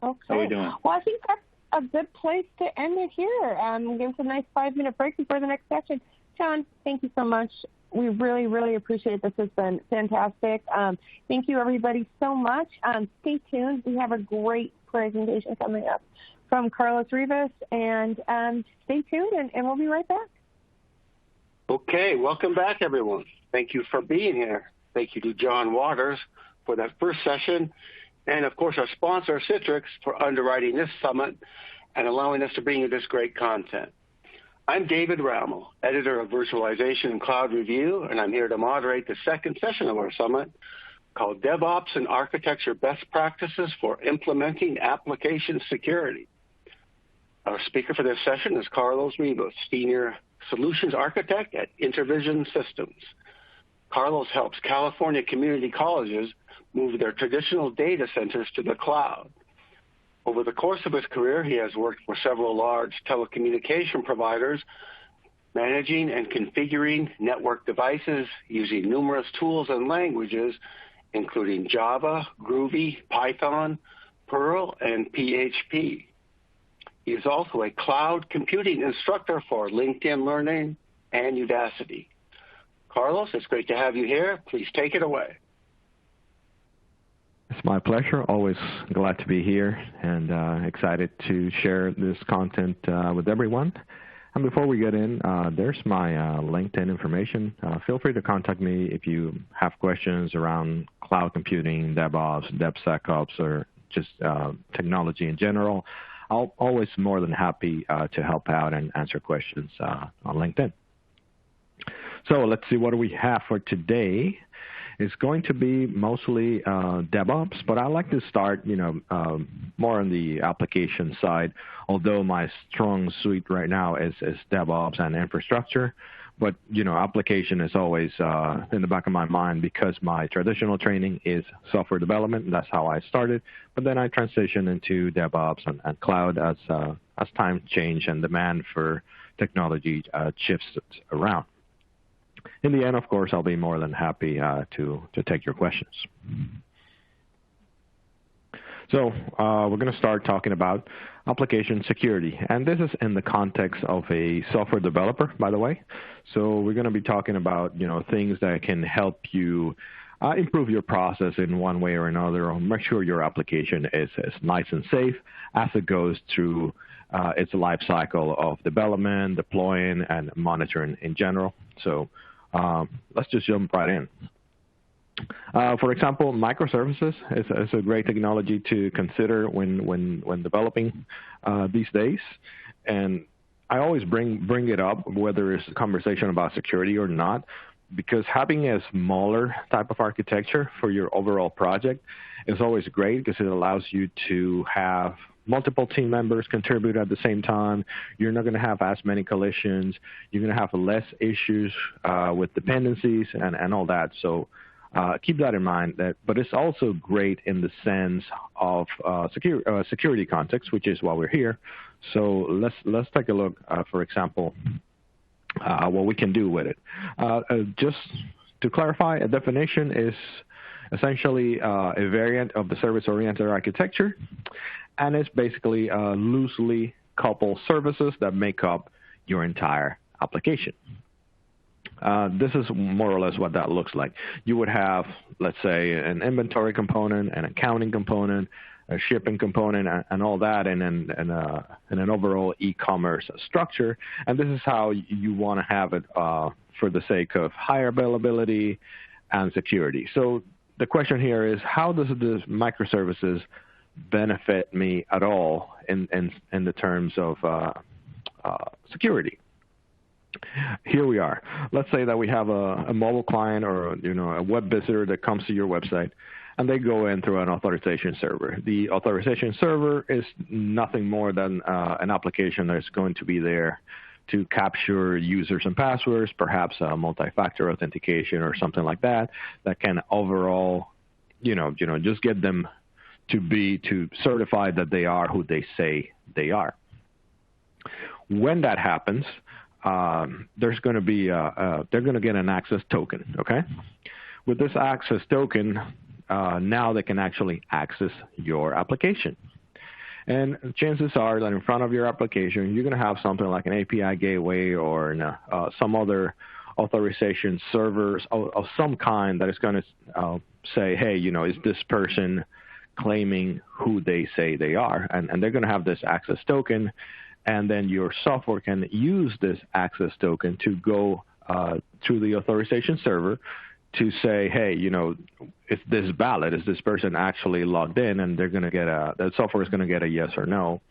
Okay. How are we doing? Well, I think that's a good place to end it here. Give us a nice 5-minute break before the next session. John, thank you so much. We really, really appreciate it. This has been fantastic. Thank you, everybody, so much. Stay tuned. We have a great presentation coming up from Carlos Rivas, and stay tuned, and we'll be right back. Okay, welcome back, everyone. Thank you for being here. Thank you to John Waters for that first session, and, of course, our sponsor, Citrix, for underwriting this summit and allowing us to bring you this great content. I'm David Rammel, editor of Virtualization Cloud Review, and I'm here to moderate the second session of our summit called DevOps and Architecture Best Practices for Implementing Application Security. Our speaker for this session is Carlos Rivas, Senior Solutions Architect at Intervision Systems. Carlos helps California community colleges move their traditional data centers to the cloud. Over the course of his career, he has worked for several large telecommunication providers, managing and configuring network devices using numerous tools and languages, including Java, Groovy, Python, Perl, and PHP. He is also a cloud computing instructor for LinkedIn Learning and Udacity. Carlos, it's great to have you here. Please take it away. It's my pleasure. Always glad to be here and excited to share this content with everyone. And before we get in, there's my LinkedIn information. Feel free to contact me if you have questions around cloud computing, DevOps, DevSecOps, or just technology in general. I'll always more than happy to help out and answer questions on LinkedIn. So let's see what do we have for today. It's going to be mostly DevOps, but I like to start, more on the application side, although my strong suite right now is DevOps and infrastructure. But, application is always in the back of my mind because my traditional training is software development, and that's how I started. But then I transitioned into DevOps and cloud as time change and demand for technology shifts around. In the end, of course, I'll be more than happy to take your questions. So we're going to start talking about application security. And this is in the context of a software developer, by the way. So we're going to be talking about, things that can help you improve your process in one way or another, or make sure your application is nice and safe as it goes through its life cycle of development, deploying, and monitoring in general. So let's just jump right in. For example, microservices is a great technology to consider when developing these days. And I always bring it up, whether it's a conversation about security or not, because having a smaller type of architecture for your overall project is always great because it allows you to have multiple team members contribute at the same time. You're not going to have as many collisions. You're going to have less issues with dependencies and all that. So keep that in mind. But it's also great in the sense of security context, which is why we're here. So let's take a look, for example, what we can do with it. Just to clarify, a definition is essentially a variant of the service-oriented architecture, and it's basically loosely coupled services that make up your entire application. This is more or less what that looks like. You would have, let's say, an inventory component, an accounting component, a shipping component, and all that, and an overall e-commerce structure. And this is how you want to have it for the sake of higher availability and security. So the question here is, how does this microservices benefit me at all in the terms of security? Here we are. Let's say that we have a mobile client or a web visitor that comes to your website, and they go in through an authorization server. The authorization server is nothing more than an application that's going to be there to capture users and passwords, perhaps a multi-factor authentication or something like that, that can overall, just get them to certify that they are who they say they are. When that happens, there's going to be they're going to get an access token. Okay, with this access token, now they can actually access your application. And chances are that in front of your application, you're going to have something like an API gateway or some other authorization servers of some kind that is going to say, hey, is this person claiming who they say they are? And they're going to have this access token, and then your software can use this access token to go through the authorization server to say, hey, is this valid? Is this person actually logged in? And they're going to get the software is going to get a yes or no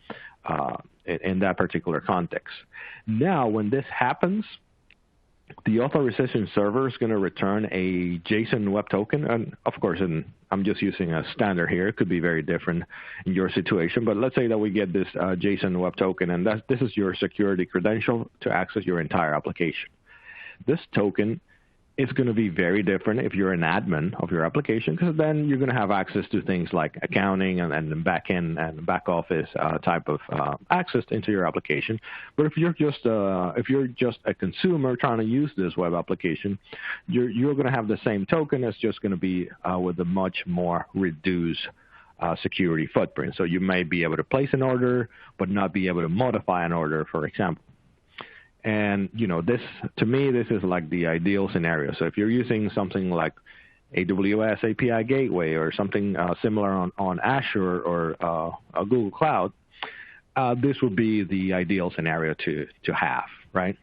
in that particular context. Now, when this happens, the authorization server is going to return a JSON web token. And of course, I'm just using a standard here. It could be very different in your situation. But let's say that we get this JSON web token, and this is your security credential to access your entire application. This token is going to be very different if you're an admin of your application, because then you're going to have access to things like accounting and back-end and back-office type of access into your application. But if you're just a consumer trying to use this web application, you're going to have the same token. It's just going to be with a much more reduced security footprint. So you may be able to place an order, but not be able to modify an order, for example. And, this, to me, this is like the ideal scenario. So if you're using something like AWS API Gateway or something similar on Azure or a Google Cloud, this would be the ideal scenario to have, right?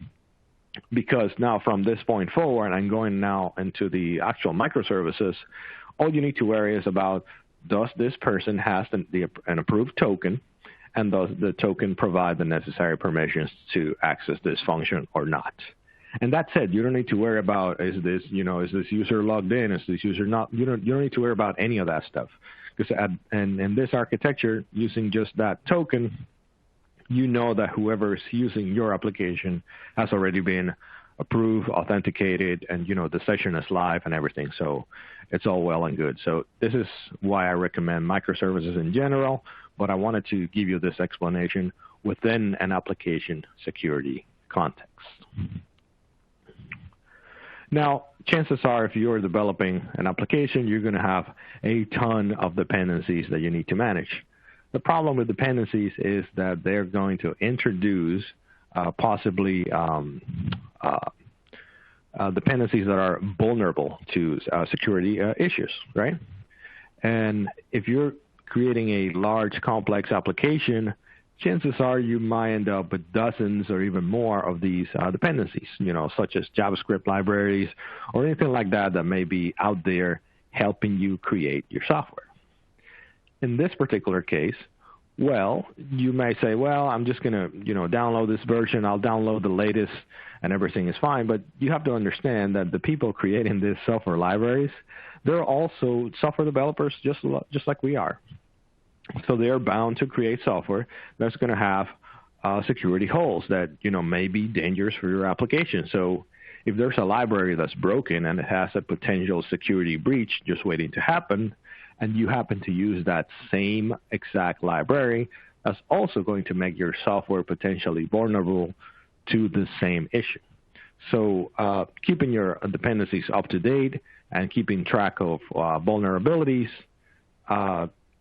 Because now from this point forward, and going now into the actual microservices, all you need to worry is about, does this person has an approved token? And does the token provide the necessary permissions to access this function or not? And that's it. You don't need to worry about, is this user logged in? Is this user not? You don't need to worry about any of that stuff. Because in this architecture, using just that token, that whoever is using your application has already been approved, authenticated, and the session is live and everything. So it's all well and good. So this is why I recommend microservices in general. But I wanted to give you this explanation within an application security context. Now, chances are if you're developing an application, you're going to have a ton of dependencies that you need to manage. The problem with dependencies is that they're going to introduce possibly dependencies that are vulnerable to security issues, right? And if you're creating a large, complex application, chances are you might end up with dozens or even more of these dependencies, such as JavaScript libraries or anything like that that may be out there helping you create your software. In this particular case, well, you may say, well, I'm just going to, download this version. I'll download the latest and everything is fine. But you have to understand that the people creating these software libraries, they're also software developers just like we are. So they're bound to create software that's going to have security holes that, may be dangerous for your application. So if there's a library that's broken and it has a potential security breach just waiting to happen, and you happen to use that same exact library, that's also going to make your software potentially vulnerable to the same issue. So keeping your dependencies up to date and keeping track of vulnerabilities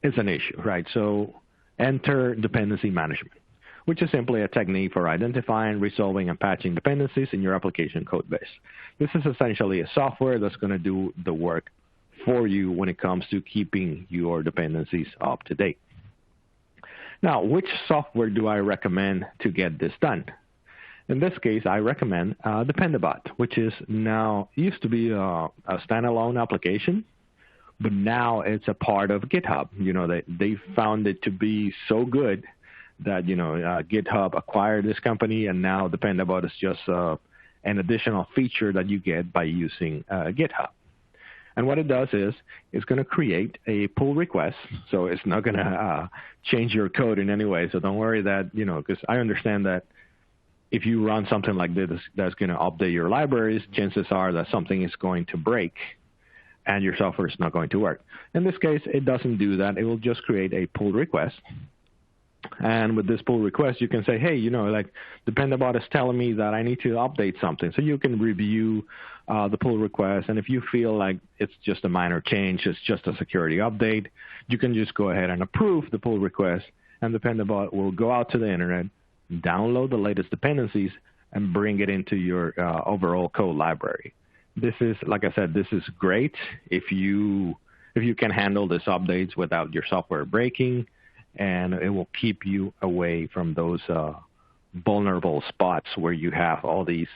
is an issue, right? So enter dependency management, which is simply a technique for identifying, resolving, and patching dependencies in your application code base. This is essentially a software that's going to do the work for you when it comes to keeping your dependencies up to date. Now, which software do I recommend to get this done? In this case, I recommend Dependabot, which is now used to be a standalone application, but now it's a part of GitHub. They found it to be so good that, GitHub acquired this company, and now Dependabot is just an additional feature that you get by using GitHub. And what it does is it's going to create a pull request. So it's not going to change your code in any way. So don't worry that, because I understand that if you run something like this that's going to update your libraries, chances are that something is going to break and your software is not going to work. In this case, it doesn't do that. It will just create a pull request. And with this pull request, you can say, hey, Dependabot is telling me that I need to update something. So you can review the pull request. And if you feel like it's just a minor change, it's just a security update, you can just go ahead and approve the pull request. And Dependabot will go out to the internet, download the latest dependencies, and bring it into your overall code library. This is, like I said, this is great if you can handle these updates without your software breaking, and it will keep you away from those vulnerable spots where you have all these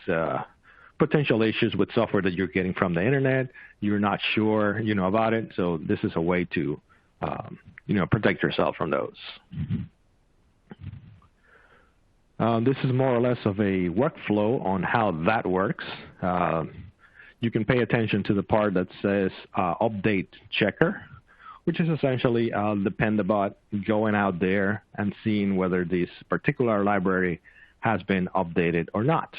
potential issues with software that you're getting from the internet. You're not sure, about it. So this is a way to, protect yourself from those. This is more or less of a workflow on how that works. You can pay attention to the part that says update checker, which is essentially Dependabot going out there and seeing whether this particular library has been updated or not.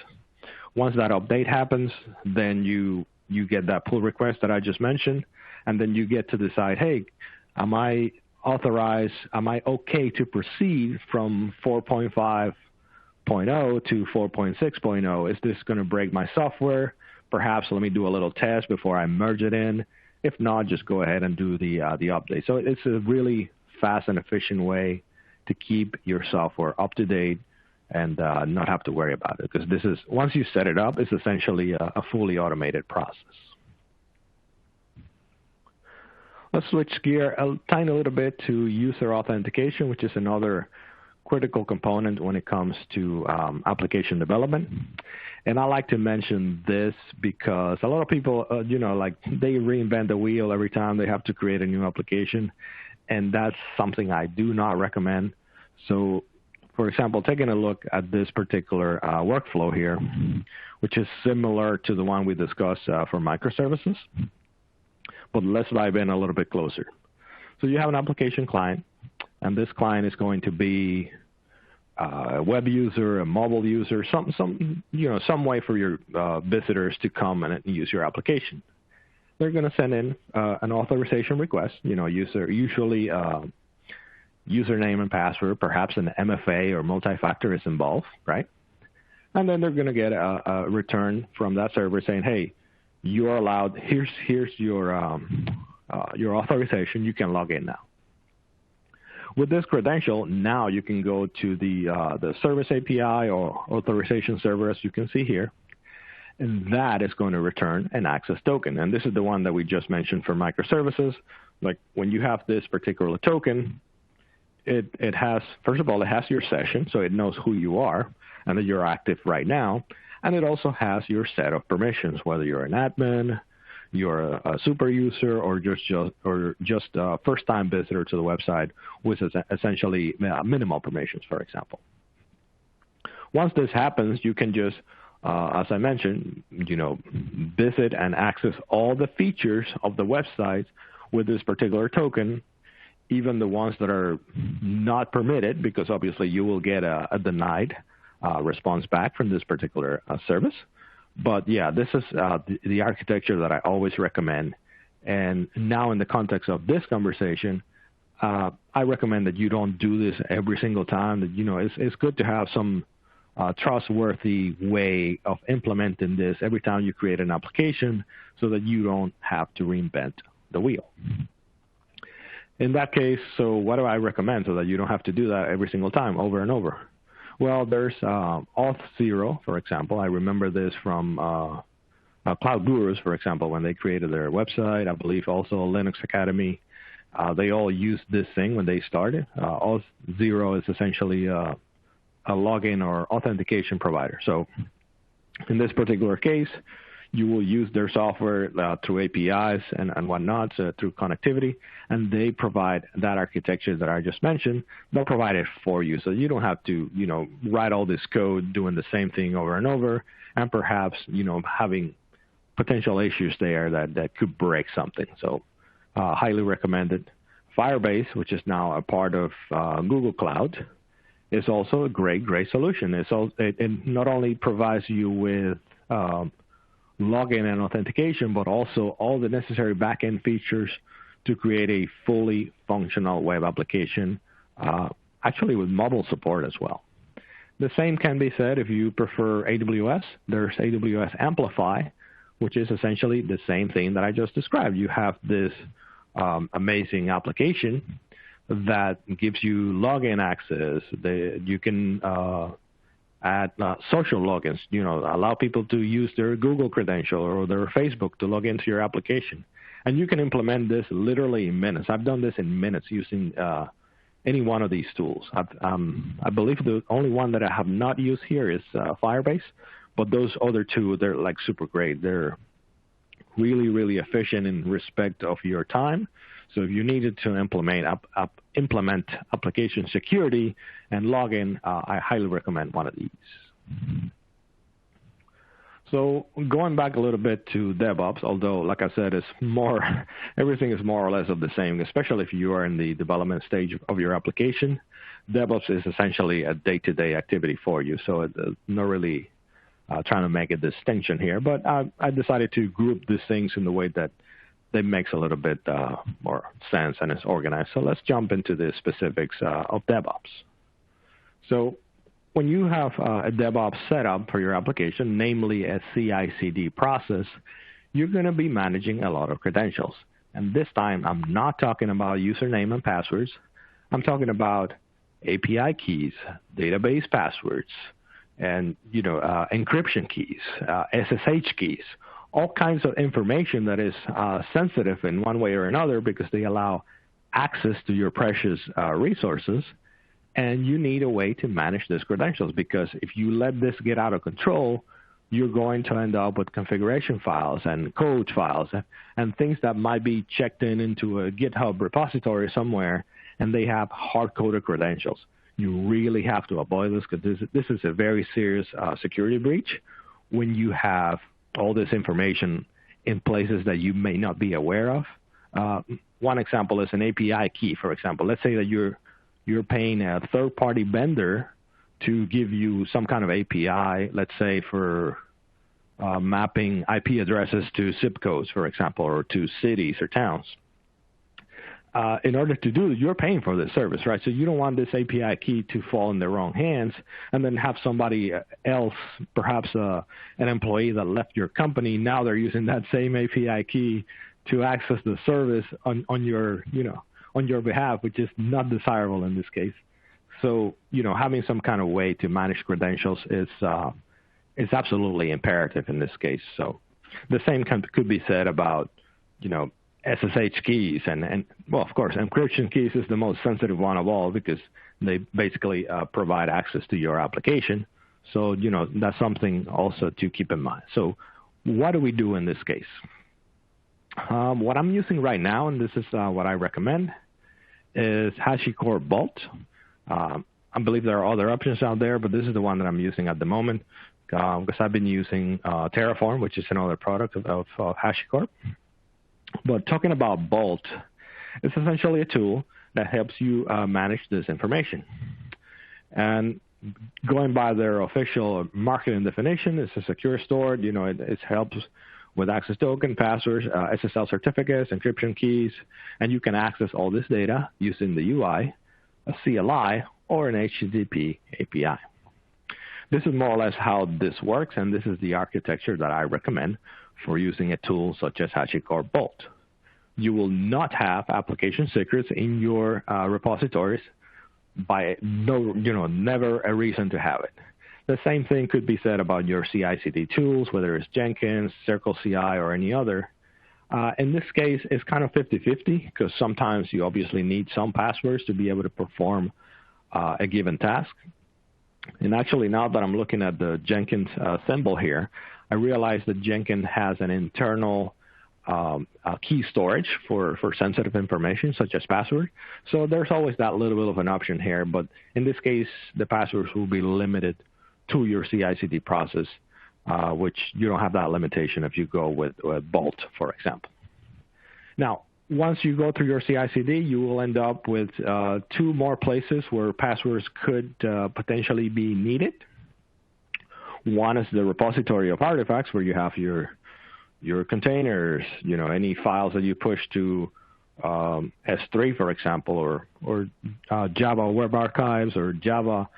Once that update happens, then you get that pull request that I just mentioned, and then you get to decide, hey, am I authorized, am I okay to proceed from 4.5.0 to 4.6.0? Is this going to break my software? Perhaps let me do a little test before I merge it in. If not, just go ahead and do the update. So it's a really fast and efficient way to keep your software up to date and not have to worry about it. Because this is, once you set it up, it's essentially a fully automated process. Let's switch gear a tiny little bit to user authentication, which is another critical component when it comes to application development. And I like to mention this because a lot of people, they reinvent the wheel every time they have to create a new application, and that's something I do not recommend. So, for example, taking a look at this particular workflow here, which is similar to the one we discussed for microservices, but let's dive in a little bit closer. So you have an application client, and this client is going to be a web user, a mobile user, some way for your visitors to come and use your application. They're going to send in an authorization request. Usually username and password, perhaps an MFA or multi-factor is involved, right? And then they're going to get a return from that server saying, "Hey, you are allowed. Here's your authorization. You can log in now." With this credential, now you can go to the service API or authorization server, as you can see here, and that is going to return an access token. And this is the one that we just mentioned for microservices. Like when you have this particular token, it has, first of all, it has your session, so it knows who you are and that you're active right now. And it also has your set of permissions, whether you're an admin, you're a super user, or just a first-time visitor to the website with essentially minimal permissions, for example. Once this happens, you can just, as I mentioned, visit and access all the features of the website with this particular token, even the ones that are not permitted, because obviously you will get a denied response back from this particular service. But yeah, this is the architecture that I always recommend. And now in the context of this conversation, I recommend that you don't do this every single time. That it's good to have some trustworthy way of implementing this every time you create an application, so that you don't have to reinvent the wheel. In that case, so what do I recommend so that you don't have to do that every single time over and over? Well, there's Auth0, for example. I remember this from Cloud Gurus, for example, when they created their website. I believe also Linux Academy. They all used this thing when they started. Auth0 is essentially a login or authentication provider. So in this particular case, you will use their software through APIs and whatnot, through connectivity, and they provide that architecture that I just mentioned. They'll provide it for you, so you don't have to, write all this code doing the same thing over and over, and perhaps, having potential issues there that could break something. So highly recommended. Firebase, which is now a part of Google Cloud, is also a great solution. It not only provides you with login and authentication, but also all the necessary back-end features to create a fully functional web application, actually with mobile support as well. The same can be said if you prefer AWS. There's AWS Amplify, which is essentially the same thing that I just described. You have this amazing application that gives you login access. You can add social logins, allow people to use their Google credential or their Facebook to log into your application. And you can implement this literally in minutes. I've done this in minutes using any one of these tools. I believe the only one that I have not used here is Firebase, but those other two, they're like super great. They're really efficient in respect of your time. So if you needed to implement application security and login, I highly recommend one of these. So going back a little bit to DevOps, although, like I said, everything is more or less of the same, especially if you are in the development stage of your application. DevOps is essentially a day-to-day activity for you, so it's not really trying to make a distinction here. But I decided to group these things in the way that makes a little bit more sense and is organized. So let's jump into the specifics of DevOps. So when you have a DevOps setup for your application, namely a CI/CD process, you're going to be managing a lot of credentials. And this time, I'm not talking about username and passwords. I'm talking about API keys, database passwords, and encryption keys, SSH keys, all kinds of information that is sensitive in one way or another because they allow access to your precious resources. And you need a way to manage these credentials, because if you let this get out of control, you're going to end up with configuration files and code files and things that might be checked into a GitHub repository somewhere, and they have hard-coded credentials. You really have to avoid this, because this is a very serious security breach when you have all this information in places that you may not be aware of. One example is an API key, for example. Let's say that you're paying a third-party vendor to give you some kind of API, let's say for mapping IP addresses to zip codes, for example, or to cities or towns. In order to do it, you're paying for this service, right? So you don't want this API key to fall in the wrong hands and then have somebody else, perhaps an employee that left your company, now they're using that same API key to access the service on your behalf, which is not desirable in this case. So, having some kind of way to manage credentials is is absolutely imperative in this case. So the same could be said about, SSH keys and well, of course, encryption keys is the most sensitive one of all because they basically provide access to your application. So, that's something also to keep in mind. So what do we do in this case? What I'm using right now, and this is what I recommend, is HashiCorp Vault. I believe there are other options out there, but this is the one that I'm using at the moment because I've been using Terraform, which is another product of HashiCorp. But talking about Vault, it's essentially a tool that helps you manage this information. And going by their official marketing definition, it's a secure storage. It helps with access token, passwords, SSL certificates, encryption keys, and you can access all this data using the UI, a CLI, or an HTTP API. This is more or less how this works, and this is the architecture that I recommend for using a tool such as HashiCorp Vault. You will not have application secrets in your repositories by never a reason to have it. The same thing could be said about your CI/CD tools, whether it's Jenkins, Circle CI, or any other. In this case, it's kind of 50-50 because sometimes you obviously need some passwords to be able to perform a given task. And actually, now that I'm looking at the Jenkins symbol here, I realize that Jenkins has an internal key storage for sensitive information, such as password. So there's always that little bit of an option here. But in this case, the passwords will be limited to your CI/CD process, which you don't have that limitation if you go with Vault, for example. Now, once you go through your CI/CD, you will end up with 2 more places where passwords could potentially be needed. One is the repository of artifacts, where you have your containers, any files that you push to S3, for example, or Java Web Archives or Java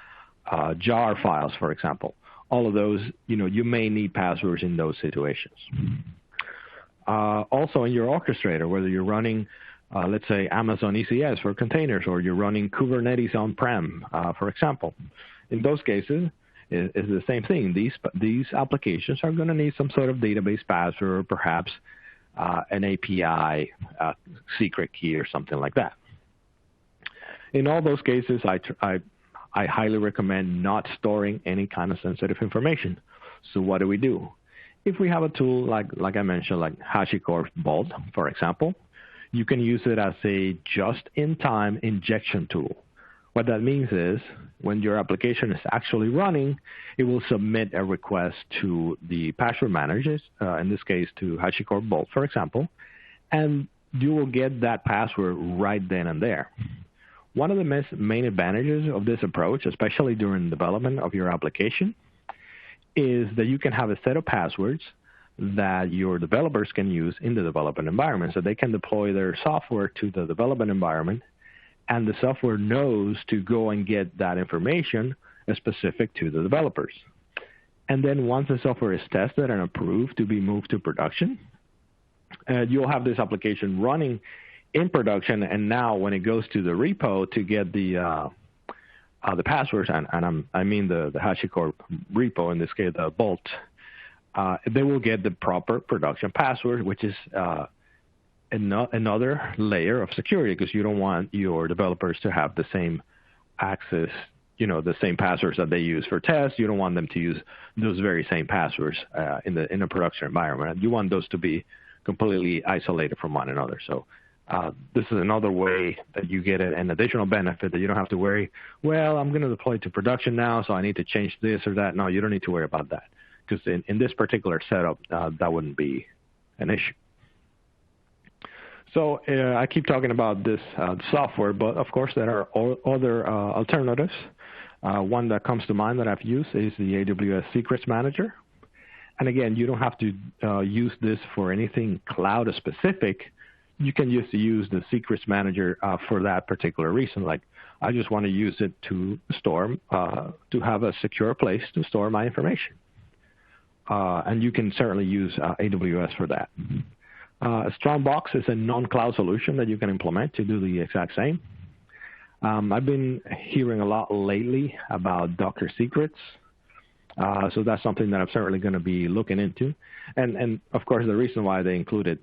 jar files, for example. All of those, you may need passwords in those situations. Also in your orchestrator, whether you're running, let's say, Amazon ECS for containers, or you're running Kubernetes on-prem, for example. In those cases, it's the same thing. These applications are going to need some sort of database password, or perhaps an API secret key or something like that. In all those cases, I highly recommend not storing any kind of sensitive information. So what do? If we have a tool like I mentioned, like HashiCorp Vault, for example, you can use it as a just-in-time injection tool. What that means is when your application is actually running, it will submit a request to the password managers, in this case to HashiCorp Vault, for example, and you will get that password right then and there. One of the main advantages of this approach, especially during development of your application, is that you can have a set of passwords that your developers can use in the development environment. So they can deploy their software to the development environment, and the software knows to go and get that information specific to the developers. And then once the software is tested and approved to be moved to production, you'll have this application running in production, and now when it goes to the repo to get the passwords, and I mean the HashiCorp repo, in this case the Vault, they will get the proper production password, which is another layer of security, because you don't want your developers to have the same access, the same passwords that they use for tests. You don't want them to use those very same passwords in a production environment. You want those to be completely isolated from one another. So this is another way that you get an additional benefit, that you don't have to worry, well, I'm going to deploy to production now, so I need to change this or that. No, you don't need to worry about that, because in this particular setup, that wouldn't be an issue. So I keep talking about this software, but of course there are other alternatives. One that comes to mind that I've used is the AWS Secrets Manager. And again, you don't have to use this for anything cloud specific. You can just use the Secrets Manager for that particular reason. Like, I just want to use it to store, to have a secure place to store my information. And you can certainly use AWS for that. Strongbox is a non-cloud solution that you can implement to do the exact same. I've been hearing a lot lately about Docker Secrets. So that's something that I'm certainly going to be looking into. And of course, the reason why they included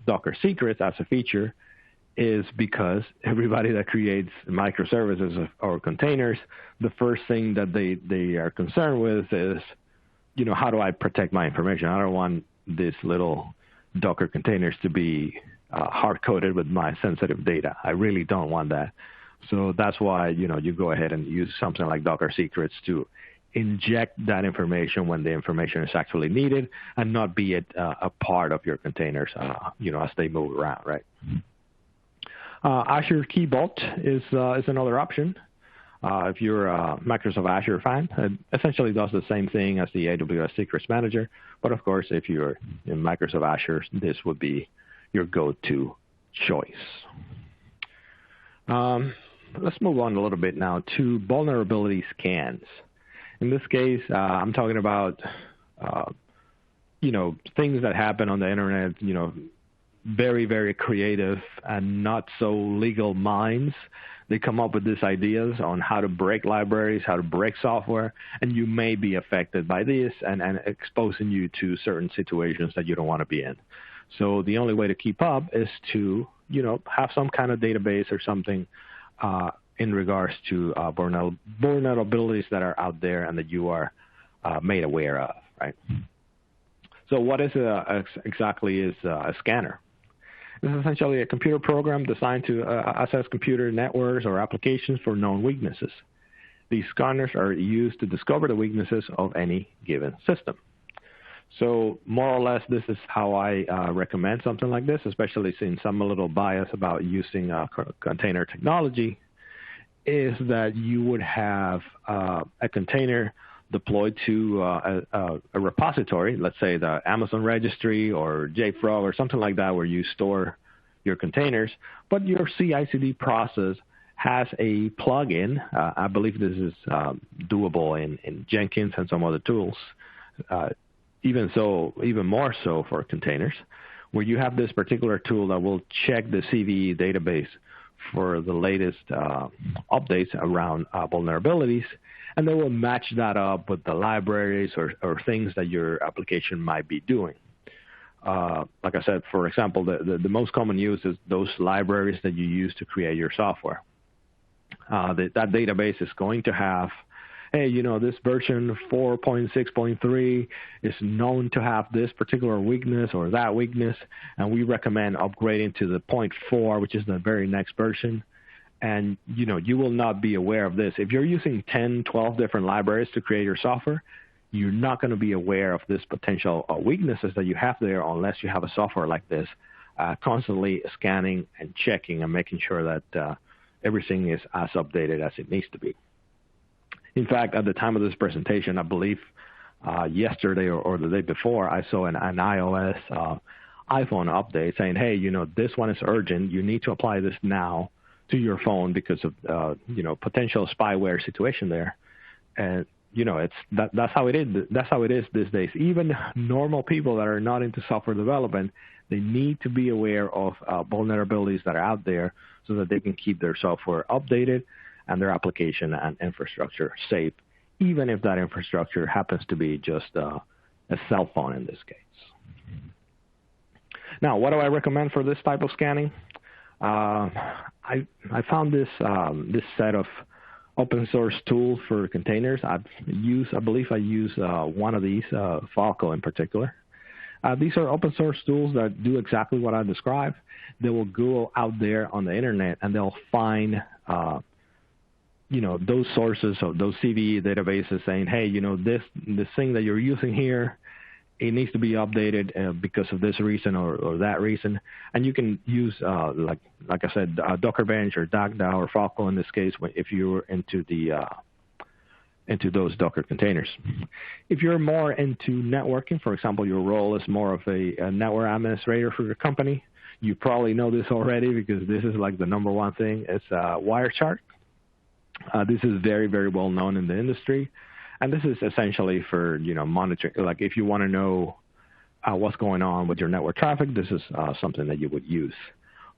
Docker secrets as a feature is because everybody that creates microservices or containers, the first thing that they are concerned with is, how do I protect my information? I don't want these little Docker containers to be hard-coded with my sensitive data. I really don't want that. So that's why, you go ahead and use something like Docker secrets to inject that information when the information is actually needed and not be a part of your containers, as they move around, right? Azure Key Vault is another option. If you're a Microsoft Azure fan, it essentially does the same thing as the AWS Secrets Manager. But of course, if you're in Microsoft Azure, this would be your go-to choice. Let's move on a little bit now to vulnerability scans. In this case, I'm talking about, things that happen on the internet, very, very creative and not so legal minds. They come up with these ideas on how to break libraries, how to break software, and you may be affected by this and exposing you to certain situations that you don't want to be in. So the only way to keep up is to, have some kind of database or something in regards to vulnerabilities that are out there and that you are made aware of, right? So what is exactly is a scanner? This is essentially a computer program designed to assess computer networks or applications for known weaknesses. These scanners are used to discover the weaknesses of any given system. So more or less, this is how I recommend something like this, especially since I'm a little biased about using container technology, is that you would have a container deployed to a repository, let's say the Amazon registry or JFrog or something like that, where you store your containers, but your CI/CD process has a plugin. I believe this is doable in Jenkins and some other tools, even more so for containers, where you have this particular tool that will check the CVE database for the latest updates around vulnerabilities, and they will match that up with the libraries or things that your application might be doing. Like I said, for example, the most common use is those libraries that you use to create your software. That database is going to have, hey, this version 4.6.3 is known to have this particular weakness or that weakness, and we recommend upgrading to the 0.4, which is the very next version. And, you will not be aware of this. If you're using 10, 12 different libraries to create your software, you're not going to be aware of this potential weaknesses that you have there unless you have a software like this, constantly scanning and checking and making sure that everything is as updated as it needs to be. In fact, at the time of this presentation, I believe yesterday or the day before, I saw an iOS iPhone update saying, hey, this one is urgent. You need to apply this now to your phone because of, potential spyware situation there. And, that's how it is. That's how it is these days. Even normal people that are not into software development, they need to be aware of vulnerabilities that are out there so that they can keep their software updated and their application and infrastructure safe, even if that infrastructure happens to be just a cell phone in this case. Now, what do I recommend for this type of scanning? I found this set of open source tools for containers. I believe I use one of these, Falco in particular. These are open source tools that do exactly what I described. They will go out there on the internet and they'll find those sources of those CVE databases saying, hey, this thing that you're using here, it needs to be updated because of this reason or that reason. And you can use, like I said, Docker Bench or Dagda or Falco in this case if you're into those Docker containers. If you're more into networking, for example, your role is more of a network administrator for your company, you probably know this already because this is like the number one thing. It's Wireshark. This is very, very well known in the industry. And this is essentially for, monitoring, like if you want to know what's going on with your network traffic, this is something that you would use.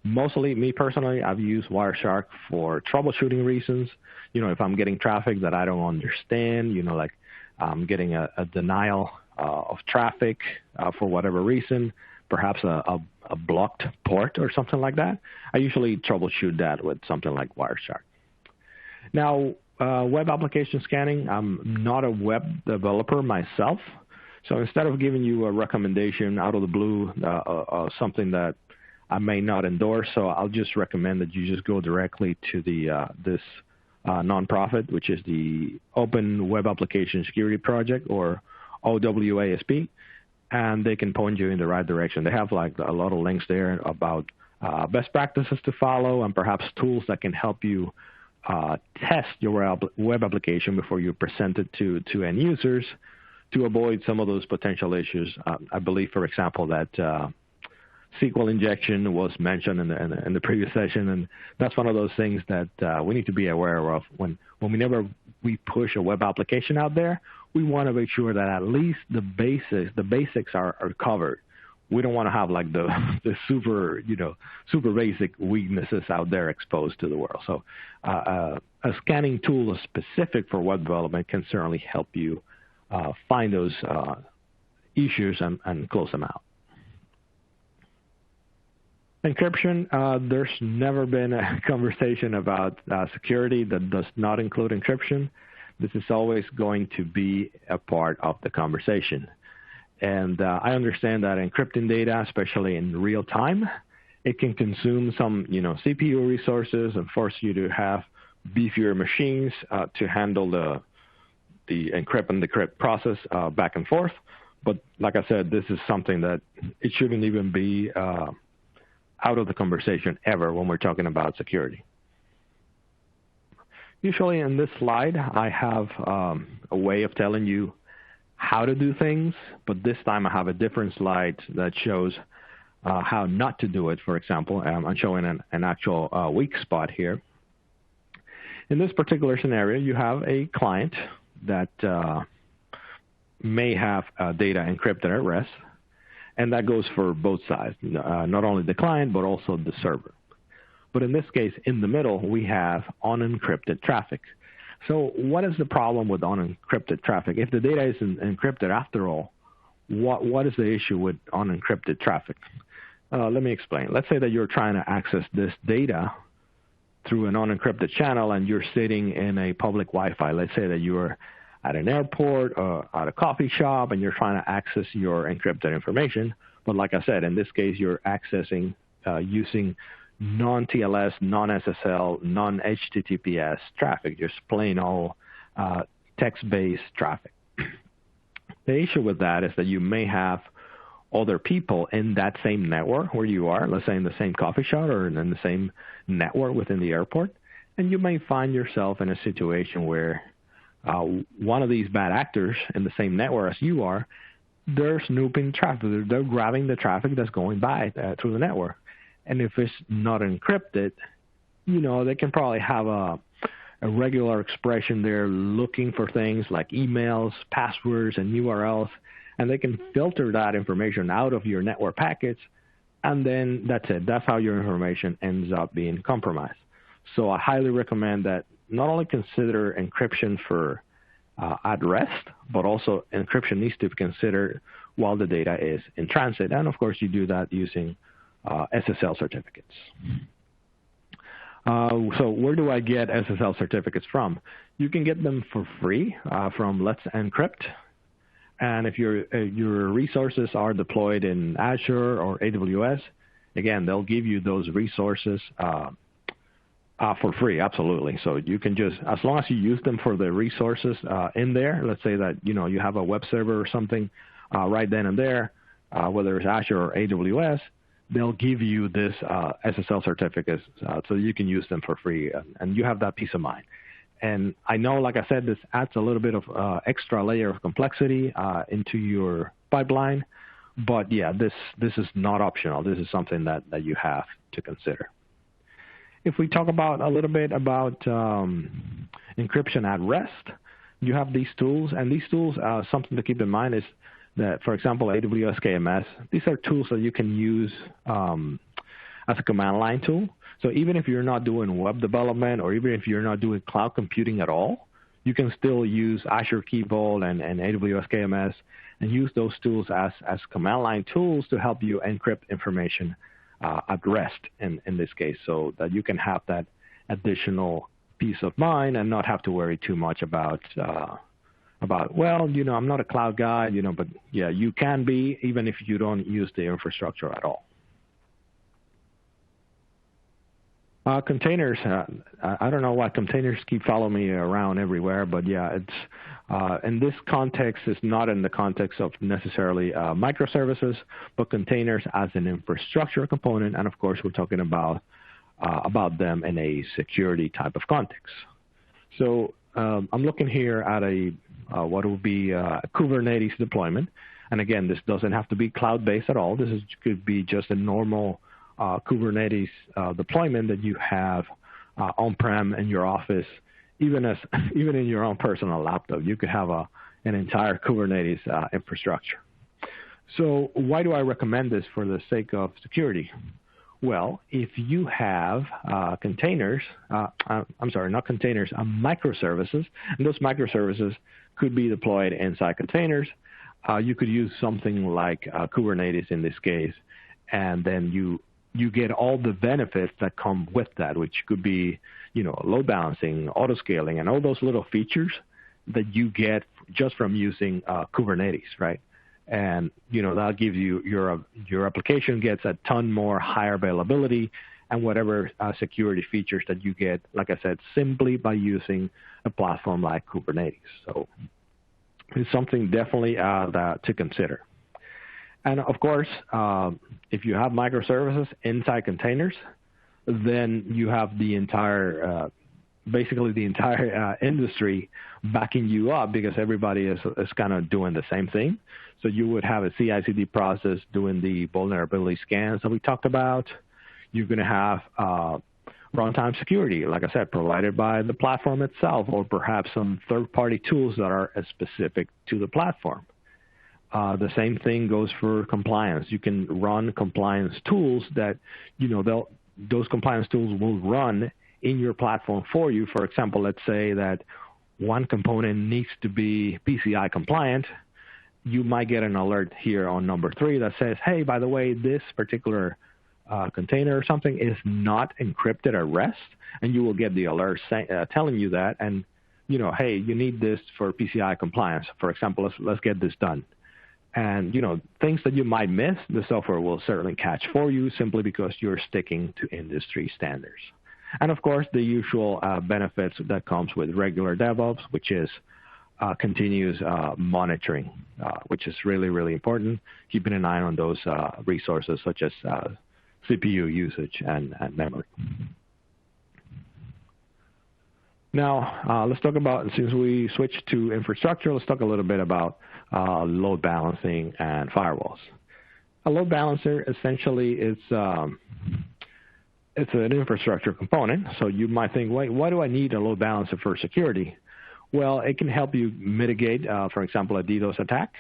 Mostly, me personally, I've used Wireshark for troubleshooting reasons. If I'm getting traffic that I don't understand, like getting a denial of traffic for whatever reason, perhaps a blocked port or something like that, I usually troubleshoot that with something like Wireshark. Now, web application scanning, I'm not a web developer myself, so instead of giving you a recommendation out of the blue, something that I may not endorse, so I'll just recommend that you just go directly to this nonprofit, which is the Open Web Application Security Project, or OWASP, and they can point you in the right direction. They have like a lot of links there about best practices to follow and perhaps tools that can help you test your web application before you present it to end users to avoid some of those potential issues. I believe, for example, that SQL injection was mentioned in the previous session, and that's one of those things that we need to be aware of. Whenever we push a web application out there, we want to make sure that at least the basics are covered. We don't want to have like the super basic weaknesses out there exposed to the world. So a scanning tool specific for web development can certainly help you find those issues and close them out. Encryption, there's never been a conversation about security that does not include encryption. This is always going to be a part of the conversation. And I understand that encrypting data, especially in real time, it can consume some CPU resources and force you to have beefier machines to handle the encrypt and decrypt process back and forth. But like I said, this is something that it shouldn't even be out of the conversation ever when we're talking about security. Usually in this slide, I have a way of telling you how to do things, but this time I have a different slide that shows how not to do it. For example, I'm showing an actual weak spot here. In this particular scenario, you have a client that may have data encrypted at rest, and that goes for both sides, not only the client, but also the server. But in this case, in the middle, we have unencrypted traffic. So what is the problem with unencrypted traffic? If the data isn't encrypted after all, what is the issue with unencrypted traffic? Let me explain. Let's say that you're trying to access this data through an unencrypted channel and you're sitting in a public Wi-Fi. Let's say that you're at an airport or at a coffee shop and you're trying to access your encrypted information. But like I said, in this case, you're accessing using non-TLS, non-SSL, non-HTTPS traffic, just plain old text-based traffic. The issue with that is that you may have other people in that same network where you are, let's say in the same coffee shop or in the same network within the airport, and you may find yourself in a situation where one of these bad actors in the same network as you are, they're snooping traffic. They're grabbing the traffic that's going by through the network. And if it's not encrypted, they can probably have a regular expression there looking for things like emails, passwords, and URLs, and they can filter that information out of your network packets, and then that's it. That's how your information ends up being compromised. So I highly recommend that not only consider encryption for at rest, but also encryption needs to be considered while the data is in transit. And of course, you do that using SSL certificates. So where do I get SSL certificates from? You can get them for free from Let's Encrypt. And if your resources are deployed in Azure or AWS, again, they'll give you those resources for free, absolutely. So you can just, as long as you use them for the resources in there, let's say that you have a web server or something right then and there, whether it's Azure or AWS, they'll give you this SSL certificates so you can use them for free, and you have that peace of mind. And I know, like I said, this adds a little bit of extra layer of complexity into your pipeline, but yeah, this is not optional. This is something that you have to consider. If we talk about a little bit about encryption at rest, you have these tools, and these tools, something to keep in mind is that, for example, AWS KMS, these are tools that you can use as a command line tool. So even if you're not doing web development or even if you're not doing cloud computing at all, you can still use Azure Key Vault and AWS KMS and use those tools as command line tools to help you encrypt information at rest in this case, so that you can have that additional peace of mind and not have to worry too much about well, I'm not a cloud guy, but yeah, you can be even if you don't use the infrastructure at all. Containers, I don't know why containers keep following me around everywhere, but yeah, it's in this context, it's not in the context of necessarily microservices, but containers as an infrastructure component, and of course, we're talking about them in a security type of context. So I'm looking here at what will be a Kubernetes deployment, and again, this doesn't have to be cloud-based at all. This could be just a normal Kubernetes deployment that you have on-prem in your office, even in your own personal laptop. You could have an entire Kubernetes infrastructure. So why do I recommend this for the sake of security? Well, if you have containers, I'm sorry, not containers, microservices, and those microservices could be deployed inside containers. You could use something like Kubernetes in this case, and then you get all the benefits that come with that, which could be, load balancing, auto scaling, and all those little features that you get just from using Kubernetes, right? And that'll give you your application gets a ton more higher availability and whatever security features that you get, like I said, simply by using a platform like Kubernetes. So it's something definitely to consider. And of course, if you have microservices inside containers, then you have the entire, basically the entire industry backing you up, because everybody is kind of doing the same thing. So you would have a CI/CD process doing the vulnerability scans that we talked about. You're going to have runtime security, like I said, provided by the platform itself, or perhaps some third-party tools that are specific to the platform. The same thing goes for compliance. You can run compliance tools that, those compliance tools will run in your platform for you. For example, let's say that one component needs to be PCI compliant. You might get an alert here on number 3 that says, hey, by the way, this particular container or something is not encrypted at rest, and you will get the alert telling you that, and, hey, you need this for PCI compliance. For example, let's get this done. And, things that you might miss, the software will certainly catch for you simply because you're sticking to industry standards. And, of course, the usual benefits that comes with regular DevOps, which is continuous monitoring, which is really, really important, keeping an eye on those resources such as CPU usage and memory. Now, let's talk about, since we switched to infrastructure, let's talk a little bit about load balancing and firewalls. A load balancer essentially is it's an infrastructure component. So you might think, wait, why do I need a load balancer for security? Well, it can help you mitigate, for example, a DDoS attack.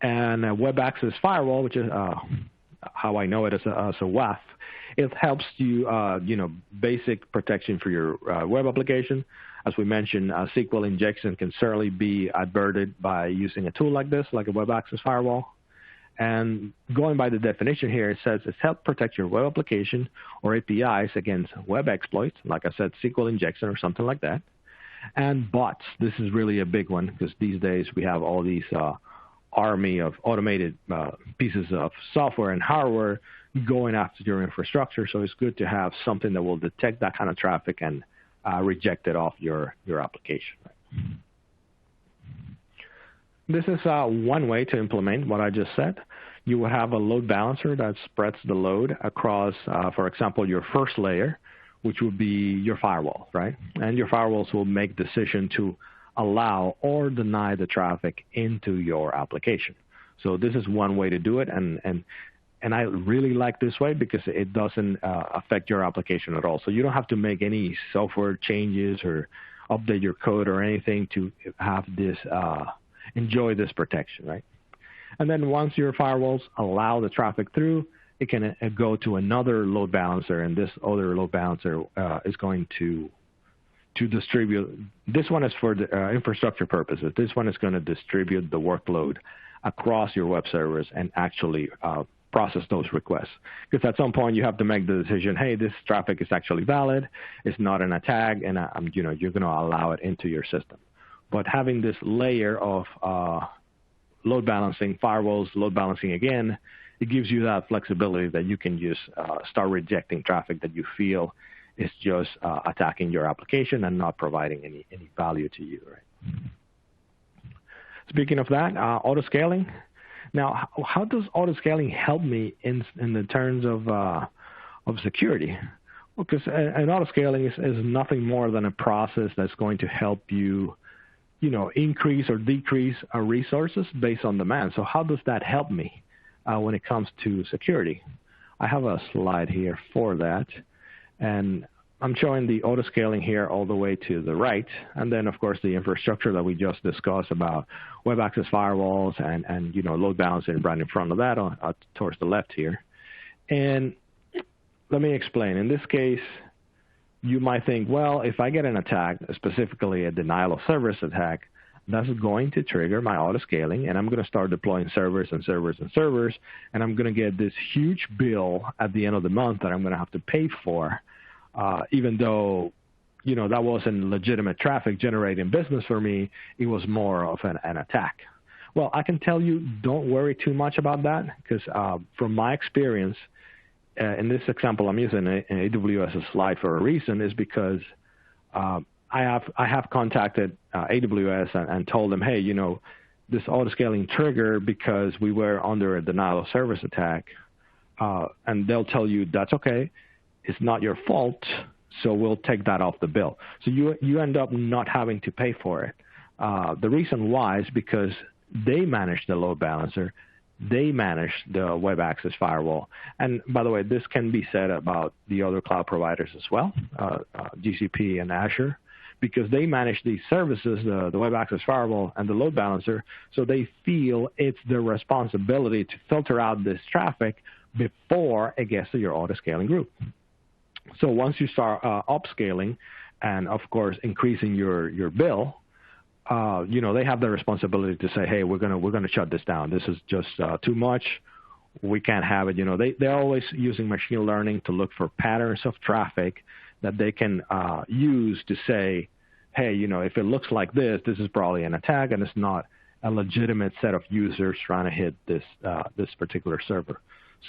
And a web access firewall, which is how I know it as a WAF, it helps you, basic protection for your web application. As we mentioned, SQL injection can certainly be averted by using a tool like this, like a web access firewall. And going by the definition here, it says it's help protect your web application or APIs against web exploits, like I said, SQL injection or something like that. And bots, this is really a big one, because these days we have all these army of automated pieces of software and hardware going after your infrastructure. So it's good to have something that will detect that kind of traffic and reject it off your application. This is one way to implement what I just said. You will have a load balancer that spreads the load across, for example, your first layer, which would be your firewall, right? And your firewalls will make decision to allow or deny the traffic into your application. So this is one way to do it, and I really like this way because it doesn't affect your application at all. So you don't have to make any software changes or update your code or anything to have this enjoy this protection, right? And then once your firewalls allow the traffic through, it can go to another load balancer, and this other load balancer is going to, to distribute. This one is for the, infrastructure purposes. This one is going to distribute the workload across your web servers and actually process those requests. Because at some point you have to make the decision, hey, this traffic is actually valid, it's not an attack, and you're going to allow it into your system. But having this layer of load balancing, firewalls, load balancing again, it gives you that flexibility that you can just start rejecting traffic that you feel is just attacking your application and not providing any value to you. Right? Speaking of that, auto-scaling. Now, how does auto-scaling help me in the terms of security? Well, because an auto-scaling is nothing more than a process that's going to help you, increase or decrease resources based on demand. So how does that help me when it comes to security? I have a slide here for that. And I'm showing the auto-scaling here all the way to the right. And then, of course, the infrastructure that we just discussed about web access firewalls and load balancing right in front of that towards the left here. And let me explain. In this case, you might think, well, if I get an attack, specifically a denial of service attack, that's going to trigger my auto-scaling, and I'm going to start deploying servers and servers and servers, and I'm going to get this huge bill at the end of the month that I'm going to have to pay for, even though, that wasn't legitimate traffic generating business for me. It was more of an attack. Well, I can tell you, don't worry too much about that, because from my experience, in this example, I'm using an AWS slide for a reason, is because I have contacted AWS and told them, hey, this auto-scaling trigger because we were under a denial of service attack, and they'll tell you that's okay, it's not your fault, so we'll take that off the bill. So you end up not having to pay for it. The reason why is because they manage the load balancer, they manage the web access firewall. And by the way, this can be said about the other cloud providers as well, GCP and Azure, because they manage these services, the web access firewall and the load balancer, so they feel it's their responsibility to filter out this traffic before it gets to your auto-scaling group. So once you start upscaling and, of course, increasing your bill, they have the responsibility to say, hey, we're gonna shut this down. This is just too much. We can't have it. They're always using machine learning to look for patterns of traffic that they can use to say, hey, if it looks like this is probably an attack, and it's not a legitimate set of users trying to hit this particular server.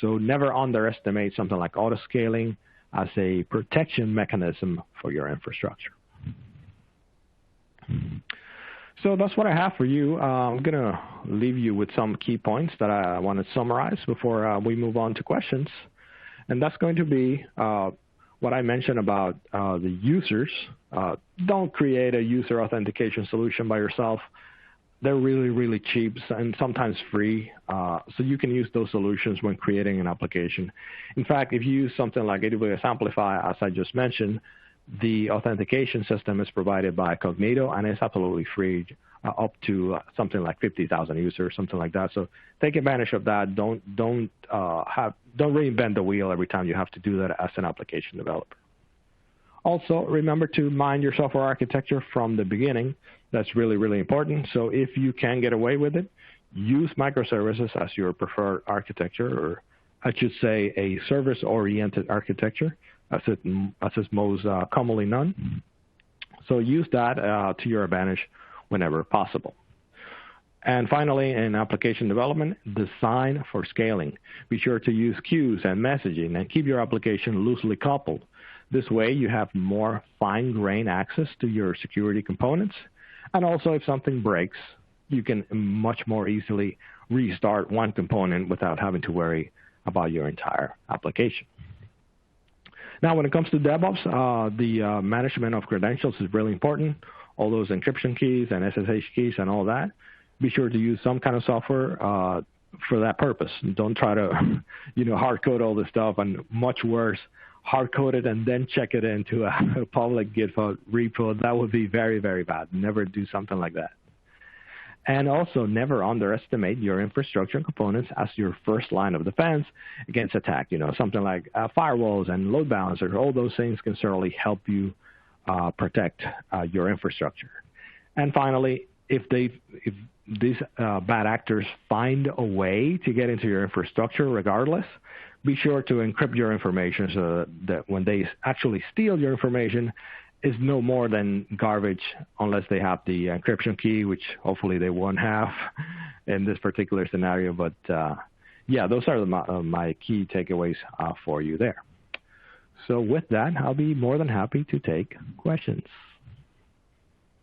So never underestimate something like auto-scaling as a protection mechanism for your infrastructure. So that's what I have for you. I'm going to leave you with some key points that I want to summarize before we move on to questions. And that's going to be what I mentioned about the users. Don't create a user authentication solution by yourself. They're really, really cheap and sometimes free, so you can use those solutions when creating an application. In fact, if you use something like AWS Amplify, as I just mentioned, the authentication system is provided by Cognito, and it's absolutely free, up to something like 50,000 users, something like that. So take advantage of that. Don't reinvent the wheel every time you have to do that as an application developer. Also, remember to mind your software architecture from the beginning. That's really, really important. So if you can get away with it, use microservices as your preferred architecture, or I should say a service-oriented architecture, as is most commonly known. So use that to your advantage whenever possible. And finally, in application development, design for scaling. Be sure to use queues and messaging and keep your application loosely coupled. This way, you have more fine-grained access to your security components. And also, if something breaks, you can much more easily restart one component without having to worry about your entire application. Now, when it comes to DevOps, the management of credentials is really important. All those encryption keys and SSH keys and all that. Be sure to use some kind of software for that purpose. Don't try to, hard code all this stuff, and much worse, hard code it and then check it into a public GitHub repo. That would be very, very bad. Never do something like that. And also, never underestimate your infrastructure components as your first line of defense against attack. Something like firewalls and load balancers. All those things can certainly help you protect your infrastructure. And finally, if these bad actors find a way to get into your infrastructure regardless, be sure to encrypt your information so that when they actually steal your information, is no more than garbage unless they have the encryption key, which hopefully they won't have in this particular scenario. But yeah, those are my key takeaways for you there. So with that, I'll be more than happy to take questions.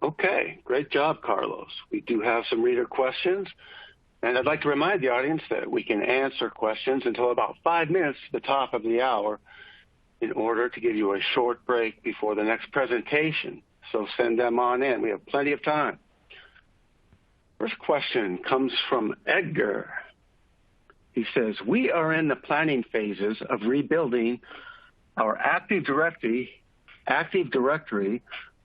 Okay, great job, Carlos. We do have some reader questions, and I'd like to remind the audience that we can answer questions until about 5 minutes to the top of the hour in order to give you a short break before the next presentation. So send them on in. We have plenty of time. First question comes from Edgar. He says, we are in the planning phases of rebuilding our Active Directory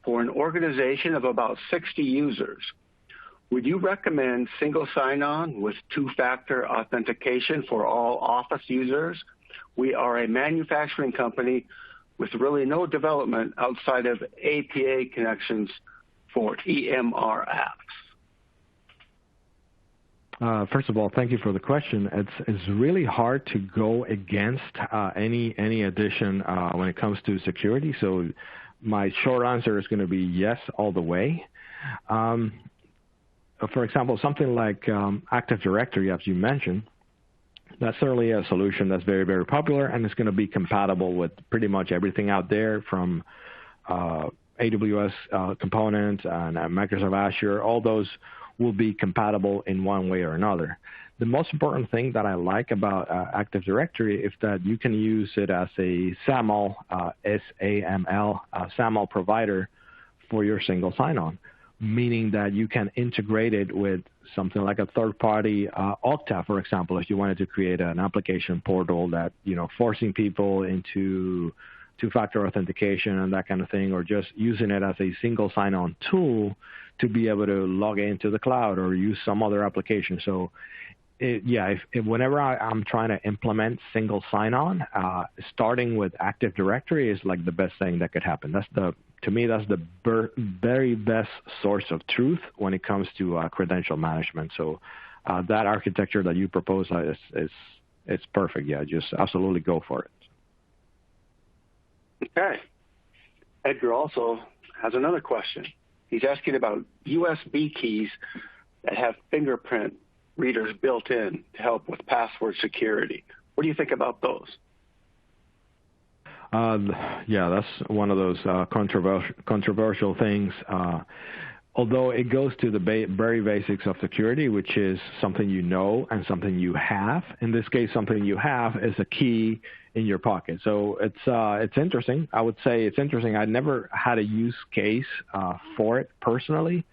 for an organization of about 60 users. Would you recommend single sign-on with two-factor authentication for all Office users? We are a manufacturing company with really no development outside of APA connections for EMR apps. First of all, thank you for the question. It's really hard to go against any addition when it comes to security. So my short answer is going to be yes all the way. For example, something like Active Directory, as you mentioned, that's certainly a solution that's very, very popular, and it's going to be compatible with pretty much everything out there from AWS components and Microsoft Azure. All those will be compatible in one way or another. The most important thing that I like about Active Directory is that you can use it as a SAML, S-A-M-L, SAML provider for your single sign-on, meaning that you can integrate it with something like a third-party Okta, for example, if you wanted to create an application portal that, forcing people into two-factor authentication and that kind of thing, or just using it as a single sign-on tool to be able to log into the cloud or use some other application. So, whenever I'm trying to implement single sign-on, starting with Active Directory is like the best thing that could happen. To me, that's the very best source of truth when it comes to credential management. So that architecture that you propose is perfect. Yeah, just absolutely go for it. Okay. Edgar also has another question. He's asking about USB keys that have fingerprint readers built in to help with password security. What do you think about those? That's one of those controversial things. Although it goes to the very basics of security, which is something you know and something you have. In this case, something you have is a key in your pocket. So it's interesting. I would say it's interesting. I never had a use case for it personally,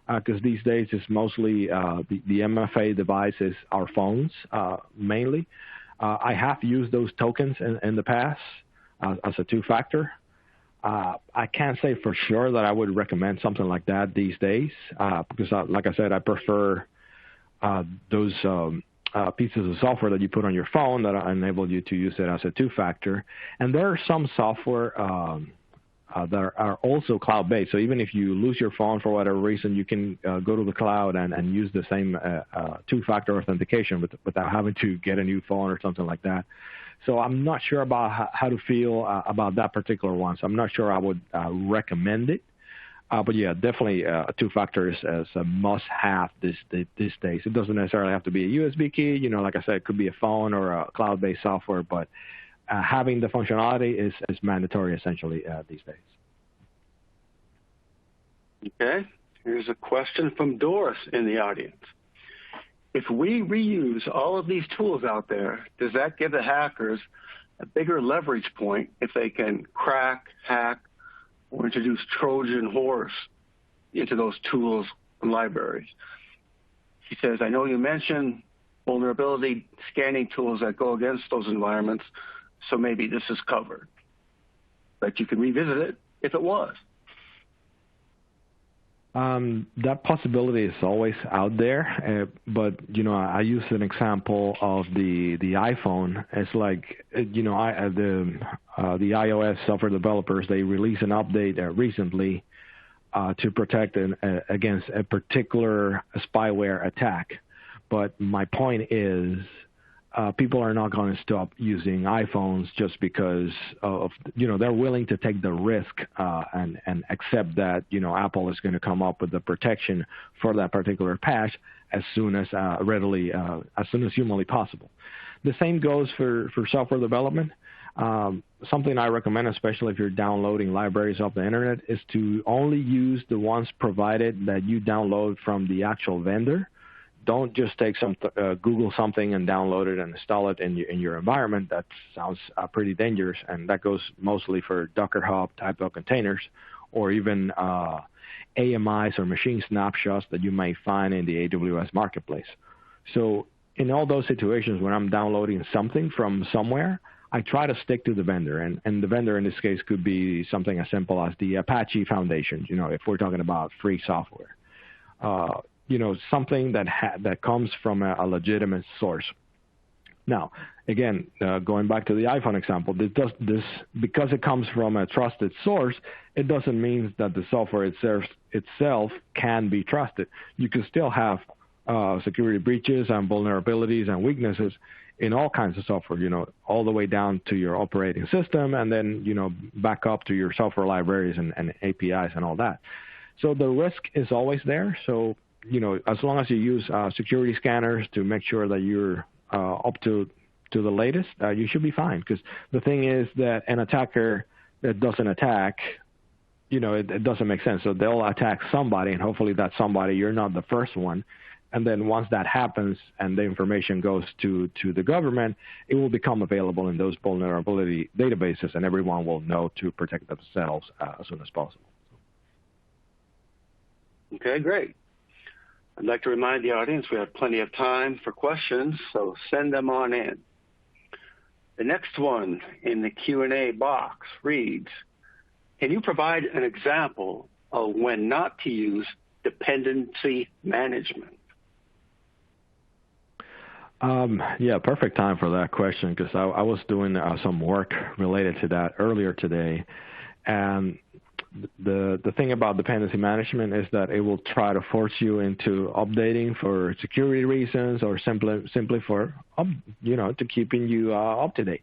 because these days it's mostly the MFA devices, our phones mainly. I have used those tokens in the past as a two-factor. I can't say for sure that I would recommend something like that these days, because, like I said, I prefer those pieces of software that you put on your phone that enable you to use it as a two-factor. And there are some software that are also cloud-based. So even if you lose your phone for whatever reason, you can go to the cloud and use the same two-factor authentication without having to get a new phone or something like that. So I'm not sure about how to feel about that particular one. So I'm not sure I would recommend it. But yeah, definitely two-factor is a must-have these days. It doesn't necessarily have to be a USB key. Like I said, it could be a phone or a cloud-based software, but having the functionality is mandatory essentially these days. Okay. Here's a question from Doris in the audience. If we reuse all of these tools out there, does that give the hackers a bigger leverage point if they can crack, hack, or introduce Trojan horse into those tools and libraries? He says, I know you mentioned vulnerability scanning tools that go against those environments, so maybe this is covered. But you can revisit it if it was. That possibility is always out there, but I use an example of the iPhone. It's like the iOS software developers, they released an update recently to protect against a particular spyware attack. But my point is, people are not going to stop using iPhones just because of, they're willing to take the risk and accept that, Apple is going to come up with the protection for that particular patch as soon as humanly possible. The same goes for software development. Something I recommend, especially if you're downloading libraries off the internet, is to only use the ones provided that you download from the actual vendor. Don't just take Google something and download it and install it in your environment. That sounds pretty dangerous, and that goes mostly for Docker Hub type of containers, or even AMIs or machine snapshots that you may find in the AWS marketplace. So in all those situations, when I'm downloading something from somewhere, I try to stick to the vendor, and the vendor in this case could be something as simple as the Apache Foundation. If we're talking about free software. Something that comes from a legitimate source. Now, again, going back to the iPhone example, because it comes from a trusted source, it doesn't mean that the software itself can be trusted. You can still have security breaches and vulnerabilities and weaknesses in all kinds of software, all the way down to your operating system, and then, back up to your software libraries and APIs and all that. So the risk is always there. So as long as you use security scanners to make sure that you're up to the latest, you should be fine. Because the thing is that an attacker that doesn't attack, it doesn't make sense. So they'll attack somebody, and hopefully that somebody, you're not the first one. And then once that happens and the information goes to the government, it will become available in those vulnerability databases, and everyone will know to protect themselves as soon as possible. Okay, great. I'd like to remind the audience we have plenty of time for questions, so send them on in. The next one in the Q&A box reads, can you provide an example of when not to use dependency management? Yeah, perfect time for that question, because I was doing some work related to that earlier today. And the thing about dependency management is that it will try to force you into updating for security reasons, or simply for to keeping you up to date.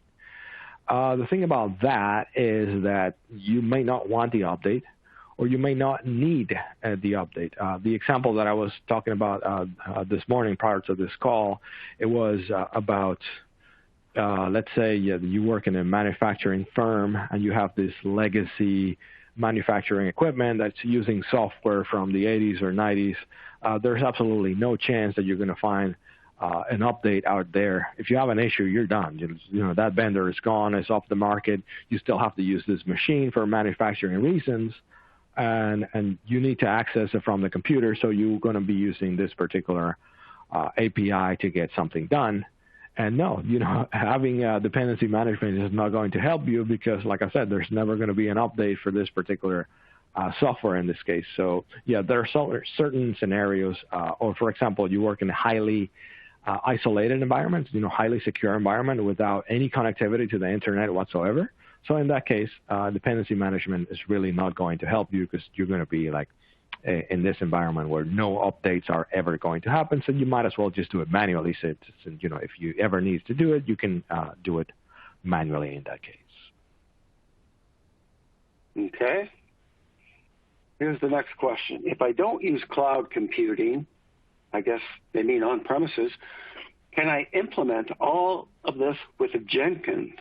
The thing about that is that you may not want the update, or you may not need the update. The example that I was talking about this morning prior to this call, it was about let's say you work in a manufacturing firm and you have this legacy manufacturing equipment that's using software from the 80s or 90s. There's absolutely no chance that you're going to find an update out there. If you have an issue, you're done. That vendor is gone, it's off the market. You still have to use this machine for manufacturing reasons, and you need to access it from the computer, so you're going to be using this particular API to get something done. And no, having dependency management is not going to help you, because, like I said, there's never going to be an update for this particular software in this case. So, yeah, there are certain scenarios, or, for example, you work in a highly isolated environment, highly secure environment without any connectivity to the internet whatsoever. So in that case, dependency management is really not going to help you, because you're going to be like in this environment where no updates are ever going to happen. So you might as well just do it manually. So if you ever need to do it, you can do it manually in that case. Okay. Here's the next question. If I don't use cloud computing, I guess they mean on premises, can I implement all of this with Jenkins?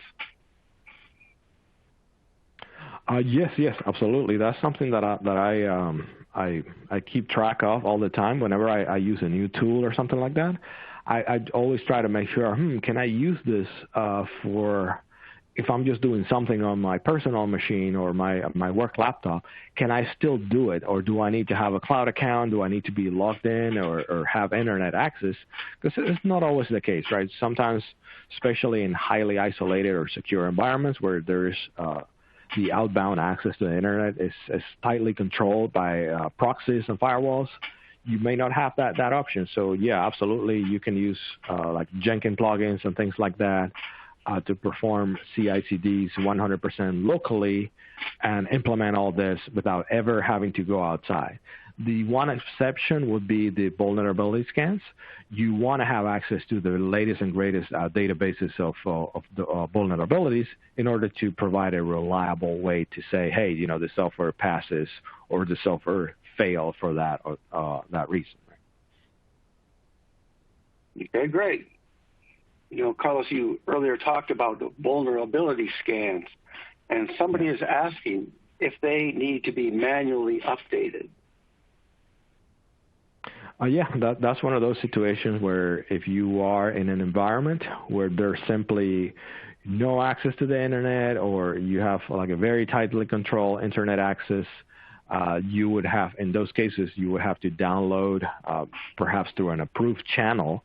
Yes, absolutely. That's something that I keep track of all the time. Whenever I use a new tool or something like that, I always try to make sure, can I use this for, if I'm just doing something on my personal machine or my work laptop, can I still do it? Or do I need to have a cloud account? Do I need to be logged in or have internet access? Because it's not always the case, right? Sometimes, especially in highly isolated or secure environments where there's the outbound access to the internet is tightly controlled by proxies and firewalls, you may not have that option. So yeah, absolutely, you can use like Jenkins plugins and things like that to perform CI/CDs 100% locally and implement all this without ever having to go outside. The one exception would be the vulnerability scans. You want to have access to the latest and greatest databases of the vulnerabilities in order to provide a reliable way to say, hey, the software passes or the software failed for that reason. Okay, great. Carlos, you earlier talked about the vulnerability scans, and somebody is asking if they need to be manually updated. Yeah, that's one of those situations where if you are in an environment where there's simply no access to the internet, or you have like a very tightly controlled internet access, you would have, in those cases, you would have to download, perhaps through an approved channel,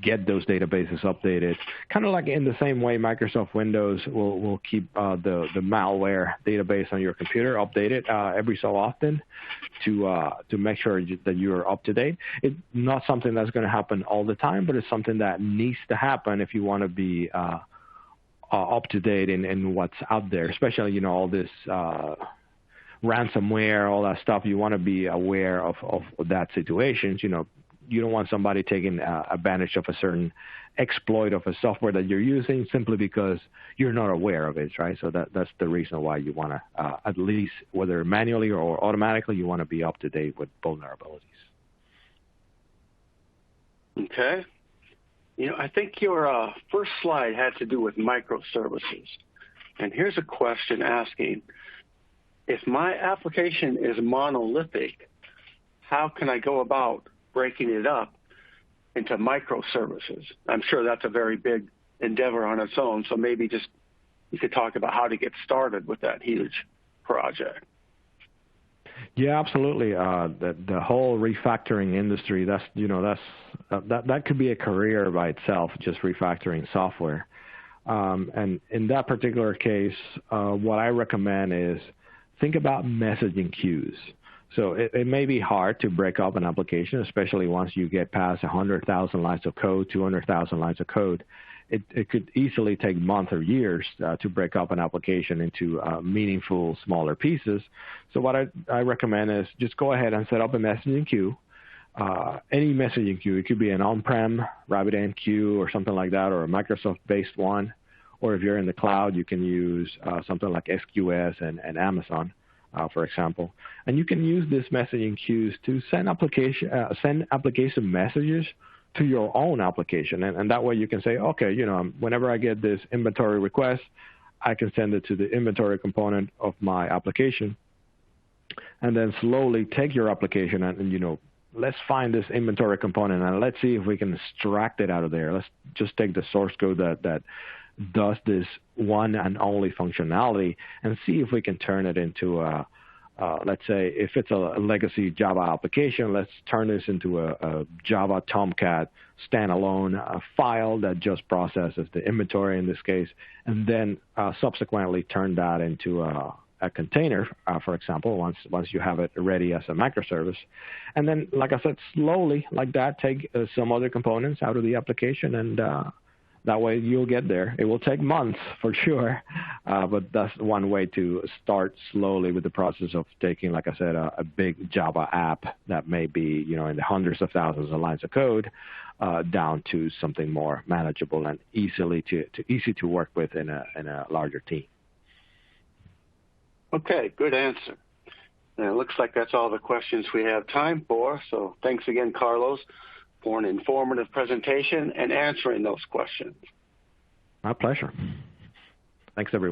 get those databases updated, kind of like in the same way Microsoft Windows will keep the malware database on your computer updated every so often to make sure that you're up to date. It's not something that's going to happen all the time, but it's something that needs to happen if you want to be up to date in what's out there, especially all this ransomware, all that stuff. You want to be aware of that situation. You don't want somebody taking advantage of a certain exploit of a software that you're using simply because you're not aware of it, right? So that's the reason why you want to, at least whether manually or automatically, you want to be up to date with vulnerabilities. Okay. I think your first slide had to do with microservices. And here's a question asking, if my application is monolithic, how can I go about breaking it up into microservices? I'm sure that's a very big endeavor on its own, so maybe just you could talk about how to get started with that huge project. Yeah, absolutely. The whole refactoring industry, that could be a career by itself, just refactoring software. And in that particular case, what I recommend is think about messaging queues. So it may be hard to break up an application, especially once you get past 100,000 lines of code, 200,000 lines of code. It could easily take months or years to break up an application into meaningful, smaller pieces. So what I recommend is just go ahead and set up a messaging queue. Any messaging queue. It could be an on-prem RabbitMQ or something like that, or a Microsoft-based one. Or if you're in the cloud, you can use something like SQS and Amazon. For example, and you can use these messaging queues to send application messages to your own application, and that way you can say, okay, whenever I get this inventory request, I can send it to the inventory component of my application, and then slowly take your application and let's find this inventory component and let's see if we can extract it out of there. Let's just take the source code that does this one and only functionality and see if we can turn it into let's say if it's a legacy Java application, let's turn this into a Java Tomcat standalone file that just processes the inventory in this case, and then subsequently turn that into a container, for example, once you have it ready as a microservice. And then, like I said, slowly like that, take some other components out of the application, and that way you'll get there. It will take months for sure, but that's one way to start slowly with the process of taking, like I said, a big Java app that may be in the hundreds of thousands of lines of code down to something more manageable and easy to work with in a larger team. Okay, good answer. And it looks like that's all the questions we have time for. So thanks again, Carlos, for an informative presentation and answering those questions. My pleasure. Thanks, everyone.